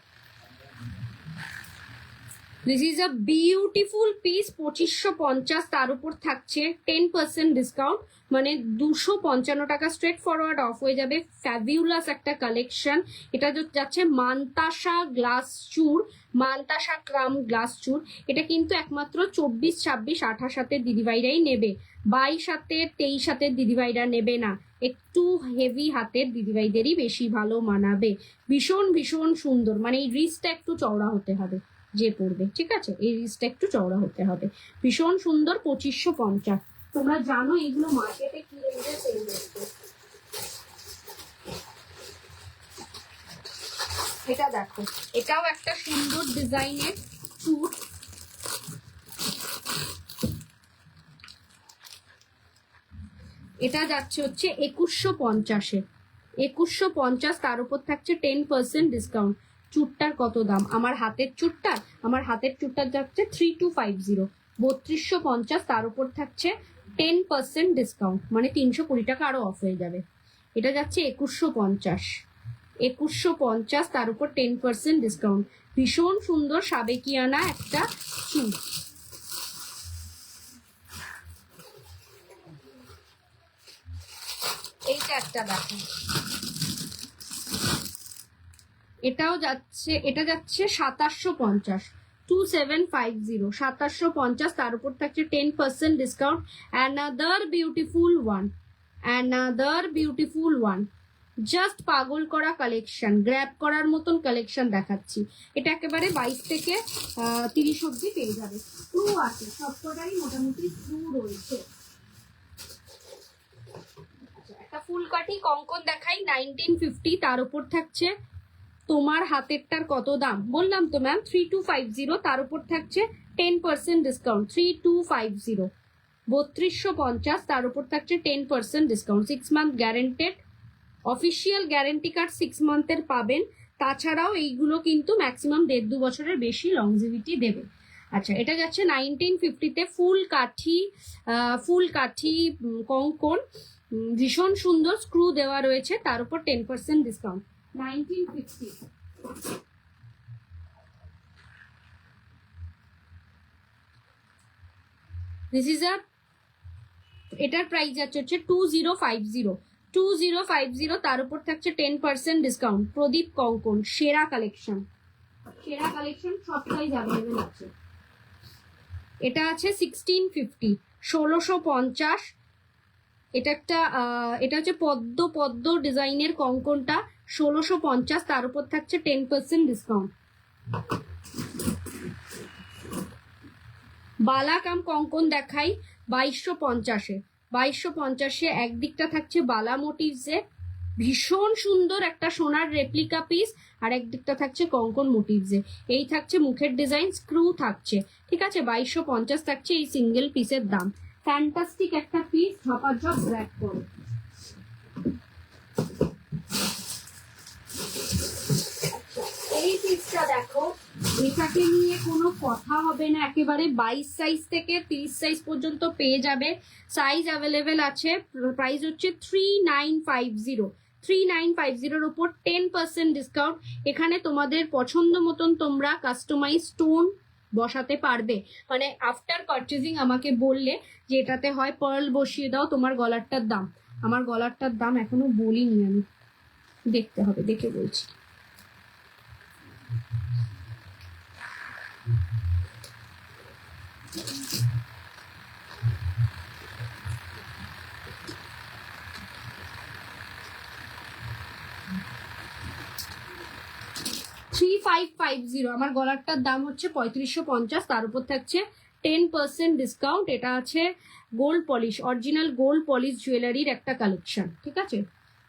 this is a beautiful piece, 2550, তার উপর থাকছে 10% ডিসকাউন্ট, মানে 255 টাকা স্ট্রেট ফরওয়ার্ড অফ হয়ে যাবে। ফ্যাবিউলাস একটা কালেকশন। এটা যাচ্ছে মান্তাসা গ্লাস চুর, মান্তাসা ক্রাম গ্লাস চুর। এটা কিন্তু একমাত্র 24, 26, 28 হাতের দিদিভাইরাই নেবে, 22 হাতের 23 হাতের দিদিভাইরা নেবে না। একটু হেভি হাতের দিদিভাইদেরই বেশি ভালো মানাবে। ভীষণ ভীষণ সুন্দর, মানে এই রিস্টটা একটু চওড়া হতে হবে যে পড়বে, ঠিক আছে, এই রিস্টটা একটু চওড়া হতে হবে। ভীষণ সুন্দর, 2550। তোমরা জানো এগুলো মার্কেটে কি রেঞ্জে সেল হচ্ছে। এটা দেখো, এটাও একটা সুন্দর ডিজাইনের চুট। এটা যাচ্ছে হচ্ছে 2150-এ, 2150, তার উপর থাকছে 10% ডিসকাউন্ট। চুটটার কত দাম? আমার হাতের চুটটা যাচ্ছে 3250, 3250, তার উপর থাকছে 10% ডিসকাউন্ট, মানে 320 টাকা আরো অফ হয়ে যাবে। এটা যাচ্ছে 2150, 2150, তার উপর 10% ডিসকাউন্ট। ভীষণ সুন্দর সাবেকিয়ানা একটা চুট। এইটা একটা দেখো, এটা যাচ্ছে 2750, 2750, 2750, তার উপর থাকছে 10% discount. Another beautiful one, just পাগল করা কালেকশন, গ্র্যাব করার মতন কালেকশন দেখাচ্ছি। এটা একেবারে 22 থেকে 30 অব্দি পেয়ে যাবে। স্ক্রু আছে, সবকটাই মোটামুটি স্ক্রু রয়েছে। একটা ফুলকাঠি কঙ্কন দেখাই, 1950, তার উপর থাকছে, তোমার হাতেরটার কত দাম বললাম তো ম্যাম, 3250, তার উপর থাকছে 10% ডিসকাউন্ট, 3250, 3250, তার উপর থাকছে 10% discount. 6 month guaranteed, official guarantee card 6 মান্থের পাবেন। তাছাড়াও এইগুলো কিন্তু ম্যাক্সিমাম 1.5-2 বছরের বেশি লংজিভিটি দেবে। আচ্ছা, এটা যাচ্ছে 1950-তে ফুল কাঠি কঙ্কন, ভীষণ সুন্দর, স্ক্রু দেওয়া রয়েছে, তার উপর 10% ডিসকাউন্ট, 1950। দিস ইজ আ, এটার প্রাইস যাচ্ছে হচ্ছে 2050, তার উপর থাকছে 10% ডিসকাউন্ট। প্রদীপ কঙ্কন, সেরা কালেকশন, সব সাইজ অ্যাভেলেবেল আছে। এটা আছে 1650, 1650। এটা হচ্ছে পদ্ম ডিজাইনের কঙ্কনটা, 1650, তার উপর থাকছে 10% ডিসকাউন্ট। বালাকাম কঙ্কন দেখাই, 2250-এ, একদিকটা থাকছে বালা মোটিভসে, ভীষণ সুন্দর একটা সোনার রেপ্লিকা পিস, আর একদিকটা থাকছে কঙ্কন মোটিভসে। এই থাকছে মুখের ডিজাইন, স্ক্রু থাকছে, ঠিক আছে। 2250 থাকছে এই সিঙ্গেল পিসের দাম। ফ্যান্টাস্টিক একটা পিস, ঝপাঝপ ব্র্যাক করো। এই পিসটা দেখো, এটাকে নিয়ে কোনো কথা হবে না, একেবারে 22 সাইজ থেকে 30 সাইজ পর্যন্ত পেয়ে যাবে, সাইজ অ্যাভেলেবেল আছে। প্রাইস হচ্ছে 3950, 3950-এর উপর 10% ডিসকাউন্ট। এখানে তোমাদের পছন্দ মতন তোমরা কাস্টমাইজ স্টোন বসাতে পারবে, মানে আফটার পারচেজিং আমাকে বললে যে এটাতে হয় পার্ল বসিয়ে দাও। তোমার গলারটার দাম, আমার গলারটার দাম এখনো বলিনি আমি, দেখতে হবে, দেখে বলছি। আমার গলারটার দাম হচ্ছে 3550, তার উপর থাকছে 10% ডিসকাউন্ট। এটা আছে gold polish, original gold polish জুয়েলারির একটা কালেকশন, ঠিক আছে,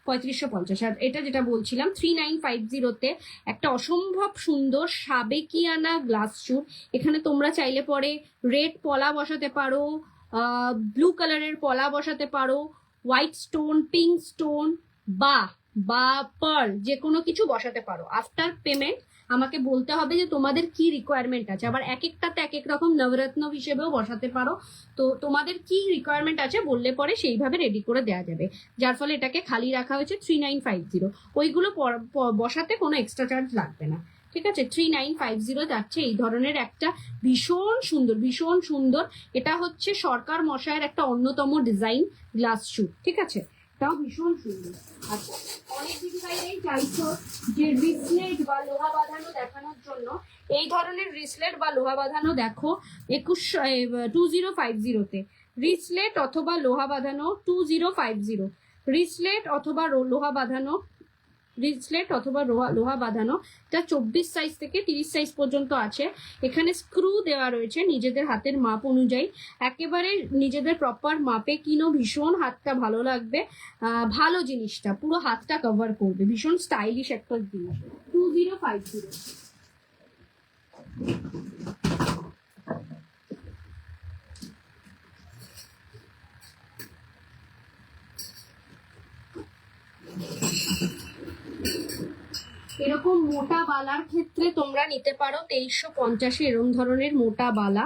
3550। আর এটা যেটা বলছিলাম 3950-তে একটা অসম্ভব সুন্দর সাবেকিয়ানা গ্লাস চুর। এখানে তোমরা চাইলে পরে রেড পলা বসাতে পারো, ব্লু কালারের পলা বসাতে পারো, হোয়াইট স্টোন, পিঙ্ক স্টোন বা বা পার্ল যে কোনো কিছু বসাতে পারো। আফটার পেমেন্ট আমাকে বলতে হবে যে তোমাদের কি রিকোয়ারমেন্ট আছে। আবার এক একটাতে এক এক রকম নবরত্ন হিসেবেও বসাতে পারো। তো তোমাদের কি রিকোয়ারমেন্ট আছে বললে পরে সেইভাবে রেডি করে দেওয়া যাবে, যার ফলে এটাকে খালি রাখা হয়েছে 3950। ওইগুলো বসাতে কোনো এক্সট্রা চার্জ লাগবে না, ঠিক আছে। 3950 যাচ্ছে এই ধরনের একটা ভীষণ সুন্দর, ভীষণ সুন্দর। এটা হচ্ছে সরকার মশাইয়ের একটা অন্যতম ডিজাইন গ্লাস শু, ঠিক আছে, এটাও ভীষণ সুন্দর। আচ্ছা, অনেক দিদিভাইরাই চাইছো যে রিসলেট বা লোহা বাঁধানো দেখানোর জন্য। এই ধরনের রিসলেট বা লোহা বাঁধানো দেখো 2050তে রিসলেট অথবা লোহা বাঁধানো 2050, রিসলেট অথবা লোহা বাঁধানো, রিসলেট অথবা লোহা বাঁধানো। এটা 24 সাইজ থেকে 30 সাইজ পর্যন্ত আছে। এখানে স্ক্রু দেওয়া রয়েছে নিজেদের হাতের মাপ অনুযায়ী, একেবারে নিজেদের প্রপার মাপে কিনো, ভীষণ হাতটা ভালো লাগবে। ভালো জিনিসটা পুরো হাতটা কভার করবে, ভীষণ স্টাইলিশ একটা জিনিস। 2050। এরকম মোটা বালার ক্ষেত্রে তোমরা নিতে পারো 2350 এরকম ধরনের মোটা বালা,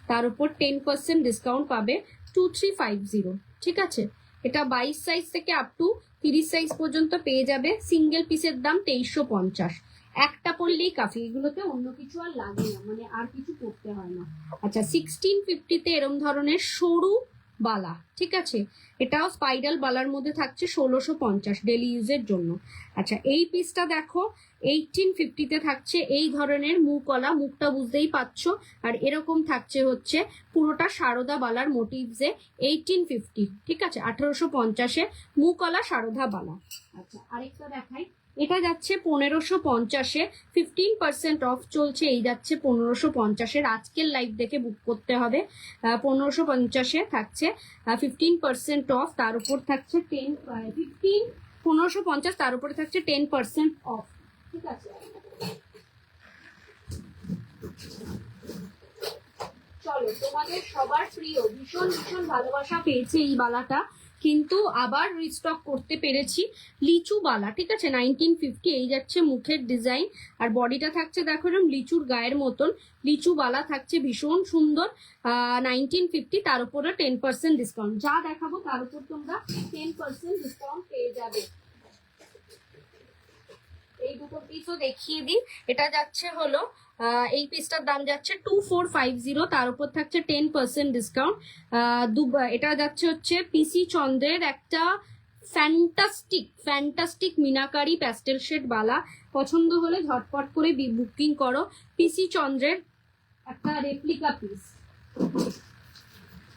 তার উপর 10% ডিসকাউন্ট পাবে 2350, ঠিক আছে। এটা 22 সাইজ থেকে আপ টু 30 সাইজ পর্যন্ত পেয়ে যাবে। সিঙ্গেল পিসের দাম 2350। একটা পরলেই কাফি, এগুলোতে অন্য কিছু আর লাগে না, মানে আর কিছু করতে হয় না। আচ্ছা, 1650তে এরম ধরনের সরু বালা, ঠিক আছে, এটাও স্পাইরাল বালার মধ্যে থাকছে 1650 ডেলি ইউজের জন্য। আচ্ছা, এই পিসটা দেখো 1850তে থাকছে এই ধরনের মুখওয়ালা, মুখটা বুঝতেই পাচ্ছো, আর এরকম থাকছে হচ্ছে পুরোটা সারদা বালার মোটিভসে 1850, ঠিক আছে, 1850-এ মুখওয়ালা সারদা বালা। আচ্ছা, আরেকটা দেখাই, এটা যাচ্ছে 1550-এ, 15% অফ চলছে, এই যাচ্ছে 1550-এর। আজকের লাইভ দেখে বুক করতে হবে। 1550-এ থাকছে 15% অফ, তার উপর থাকছে 1550, তার উপরে থাকছে 10% অফ, ঠিক আছে। চলো, তোমাদের সবার প্রিয়, ভীষণ ভীষণ ভালোবাসা পেয়েছে এই বালাটা, কিন্তু আবার রিস্টক করতে পেরেছি। লিচু বালা, ঠিক আছে, 1950, এই যাচ্ছে মুখের ডিজাইন, আর বডিটা থাকছে দেখো এরকম লিচুর গায়ের মতন। লিচু বালা থাকছে ভীষণ সুন্দর, 1950, তার উপরে 10% ডিসকাউন্ট। যা দেখাবো তার উপর তোমরা 10% ডিসকাউন্ট পেয়ে যাবে। এই দুটো পিসও দেখিয়ে দিই। এটা যাচ্ছে হলো এই পিসটার দাম যাচ্ছে 2450, তার উপর থাকছে 10% ডিসকাউন্ট। এটা যাচ্ছে হচ্ছে পিসি চন্দ্রের একটা ফ্যান্টাস্টিক মিনাকারি প্যাস্টেল শেড বালা। পছন্দ হলে ঝটপট করে বুকিং করো। পিসি চন্দ্রের একটা রেপ্লিকা পিস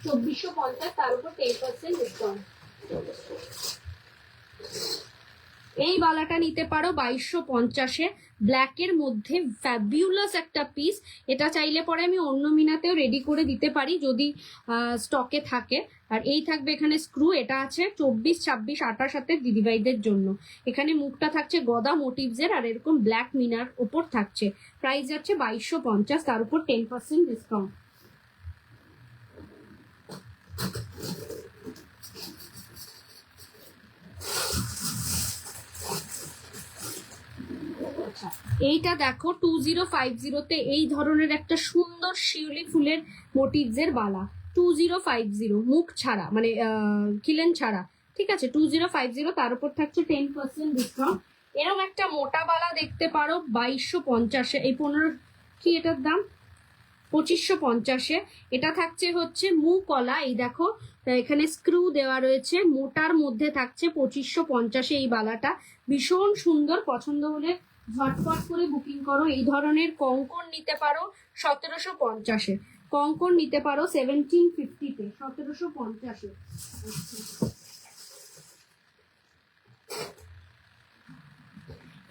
2450, তার উপর 10% ডিসকাউন্ট। এই বালাটা নিতে পারো 2250-এ, ব্ল্যাকের মধ্যে ফ্যাবিউলাস একটা পিস। এটা চাইলে পরে আমি অন্য মিনাতেও রেডি করে দিতে পারি যদি স্টকে থাকে। আর এই থাকবে এখানে স্ক্রু, এটা আছে 24, 26, 28 দিদিভাইদের জন্য। এখানে মুখটা থাকছে গদা মোটিভসের, আর এরকম ব্ল্যাক মিনার ওপর থাকছে। প্রাইস যাচ্ছে 2250, তার উপর 10% ডিসকাউন্ট। এইটা দেখো 2050-তে এই ধরনের একটা সুন্দর শিউলি ফুলের মোটিভসের বালা, 2050, মুখ ছাড়া, মানে খিলেন ছাড়া, ঠিক আছে, 2050, তার উপর থাকছে 10% ডিসকাউন্ট। এরকম একটা মোটা বালা দেখতে পারো 2250-এ, এই 15 কি এটার দাম 2550-এ। এটা থাকছে হচ্ছে মুখওয়ালা, এই দেখো এখানে স্ক্রু দেওয়া রয়েছে, মোটার মধ্যে থাকছে 2550-এ এই বালাটা, ভীষণ সুন্দর। পছন্দ হলে ঝটপট করে বুকিং করো। এই ধরনের কঙ্কন নিতে পারো 1750-এ, কঙ্কন নিতে পারো 1750-তে, 1750-এ।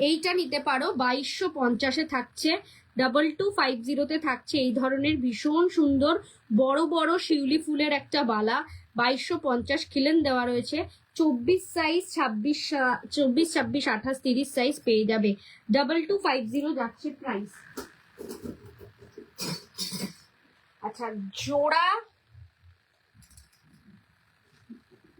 এইটা নিতে পারো 2250-এ থাকছে, 2250-তে থাকছে এই ধরনের ভীষণ সুন্দর বড় বড় শিউলি ফুলের একটা বালা, 2250 খিলেন দেওয়া রয়েছে। 24 সাইজ, 26, 28, 30 সাইজ পেয়ে যাবে। 2250 যাচ্ছে প্রাইস। আচ্ছা, জোড়া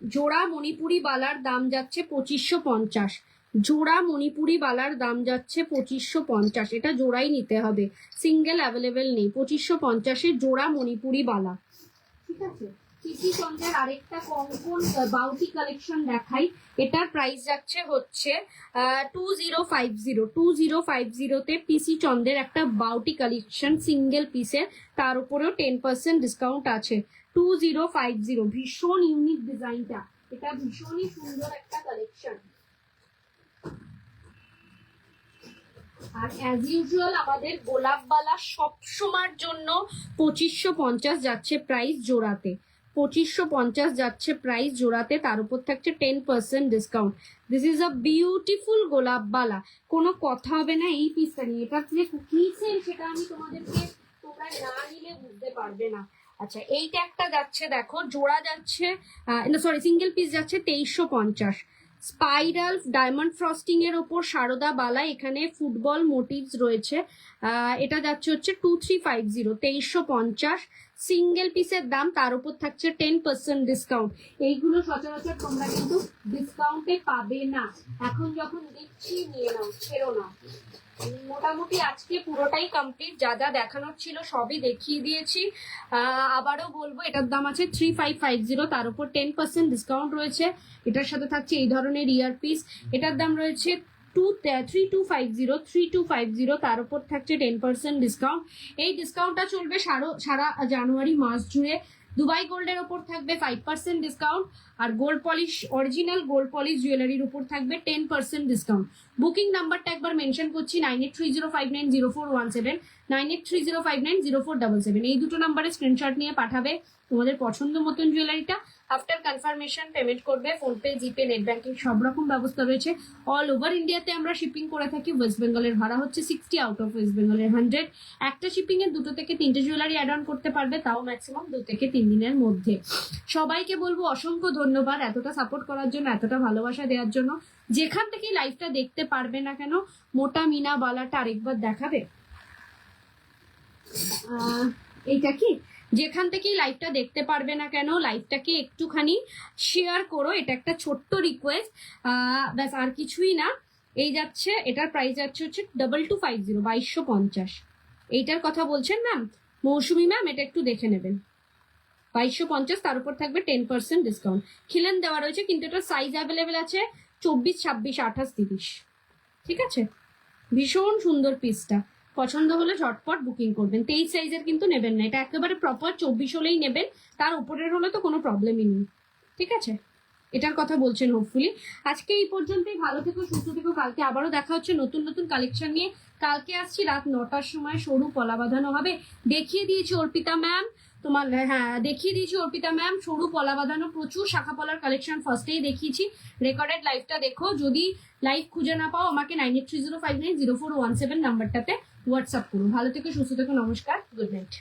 জোড়া মণিপুরি বালার দাম যাচ্ছে 2550। জোড়া মণিপুরি বালার দাম যাচ্ছে 2550। এটা জোড়াই নিতে হবে, সিঙ্গেল অ্যাভেলেবেল নেই। 2550-এর জোড়া মণিপুরি বালা। ঠিক আছে, পিসি চন্দ্রের আরেকটা কঙ্কন বাউটি কালেকশন দেখাই। এটার প্রাইস যাচ্ছে হচ্ছে 2050। পিসি চন্দ্রের একটা বাউটি কালেকশন সিঙ্গেল পিসের, তার উপরেও 10% ডিসকাউন্ট আছে। 2050, ভীষণ ইউনিক ডিজাইনটা, এটা ভীষণই সুন্দর একটা কালেকশন। আর অ্যাজ ইউজুয়াল আমাদের গোলাপবালা সব সময়ের জন্য 2550 যাচ্ছে প্রাইস জোড়াতে। 2550 যাচ্ছে প্রাইস জোড়াতে, তার উপর থাকছে 10% discount. This is a beautiful গোলাপবালা, কোনো কথা হবে না এই পিসটা নিয়ে। এটা যে কিসের সেটা আমি তোমাদেরকে, তোমরা না নিলে বুঝতে পারবে না। আচ্ছা, এইটা একটা যাচ্ছে দেখো, জোড়া যাচ্ছে সরি সিঙ্গেল পিস যাচ্ছে 2350। স্পাইরাল ডায়মন্ড ফ্রস্টিং এর ওপর সারদা বালা, এখানে ফুটবল মোটিভস রয়েছে। এটা যাচ্ছে হচ্ছে 2350, 2350 সিঙ্গেল পিসের দাম, তার উপর থাকছে 10% ডিসকাউন্ট। এইগুলো সচরাচর তোমরা কিন্তু ডিসকাউন্টে পাবে না, এখন যখন দিচ্ছি নিয়ে নাও, ছেড়ো না। মোটামুটি আজকে পুরোটাই কমপ্লিট, যা যা দেখানোর ছিল সবই দেখিয়ে দিয়েছি। আবারও বলবো, এটার দাম আছে 3550, তার উপর 10% ডিসকাউন্ট রয়েছে। এটার সাথে থাকছে এই ধরনের ইয়ারপিস, এটার দাম রয়েছে 3250, তার উপর থাকছে 10% ডিসকাউন্ট। এই ডিসকাউন্টটা চলবে সারা জানুয়ারি মাস জুড়ে। দুবাই গোল্ডের ওপর থাকবে 5% ডিসকাউন্ট, আর gold polish, original gold polish জুয়েলারির উপর থাকবে 10% ডিসকাউন্ট। বুকিং নাম্বারটা একবার মেনশন করছি, 9830590417, 9830590477। এই দুটো নাম্বারে স্ক্রিনশট নিয়ে পাঠাবে তোমাদের পছন্দ মতন জুয়েলারিটা। আফটার কনফার্মেশন পেমেন্ট করবে, ফোনপে, জিপে, নেট ব্যাংকিং সব রকম ব্যবস্থা রয়েছে। অল ওভার ইন্ডিয়াতে আমরা শিপিং করে থাকি। ওয়েস্ট বেঙ্গলের ভাড়া হচ্ছে 60, আউট অফ ওয়েস্ট বেঙ্গলের 100। একটা শিপিং এ 2 থেকে 3টে জুয়েলারি অ্যাড অন করতে পারবে, তাও ম্যাক্সিমাম 2 থেকে 3 দিনের মধ্যে। সবাইকে বলবো অসংখ্য ধন্যবাদ এতটা সাপোর্ট করার জন্য, এতটা ভালোবাসা দেওয়ার জন্য। যেখান থেকে লাইভটা দেখতে পারবে না কেন, মোটা মিনা বালাটা আরেকবার দেখাবে। এইটা কি, যেখান থেকেই লাইভটা দেখতে পারবে না কেন, লাইভটাকে একটুখানি শেয়ার করো, এটা একটা ছোট্ট রিকোয়েস্ট, ব্যাস আর কিছুই না। এই যাচ্ছে, এটার প্রাইস যাচ্ছে হচ্ছে 2250, 2250। এইটার কথা বলছেন ম্যাম, মৌসুমি ম্যাম, এটা একটু দেখে নেবেন। 2250, তার উপর থাকবে 10% ডিসকাউন্ট। খিলেন দেওয়া রয়েছে, কিন্তু এটা সাইজ অ্যাভেলেবেল আছে 24, 26, 28, 30। ঠিক আছে, ভীষণ সুন্দর পিসটা, পছন্দ হলে ঝটপট বুকিং করবেন। 23 সাইজের কিন্তু নেবেন না, এটা একেবারে প্রপার 24 হলেই নেবেন, তার উপরের হলে তো কোনো প্রবলেমই নেই। ঠিক আছে, এটার কথা বলছেন হোপফুলি। আজকে এই পর্যন্তই, ভালো থেকো, সুস্থ থেকো। কালকে আবারও দেখা হচ্ছে নতুন নতুন কালেকশন নিয়ে। কালকে আসছি রাত 9টার সময়, সরু পলা বাঁধানো হবে। দেখিয়ে দিয়েছি অর্পিতা ম্যাম তোমার, হ্যাঁ দেখিয়ে দিয়েছি অর্পিতা ম্যাম, সরু পলা বাঁধানো প্রচুর শাখা পলার কালেকশন ফার্স্টেই দেখিয়েছি। রেকর্ডেড লাইভটা দেখো, যদি লাইভ খুঁজে না পাও আমাকে 9830590417 নাম্বারটাতে হোয়াটসঅ্যাপ করো। ভালো থেকো, সুস্থ থেকো, নমস্কার, গুড নাইট।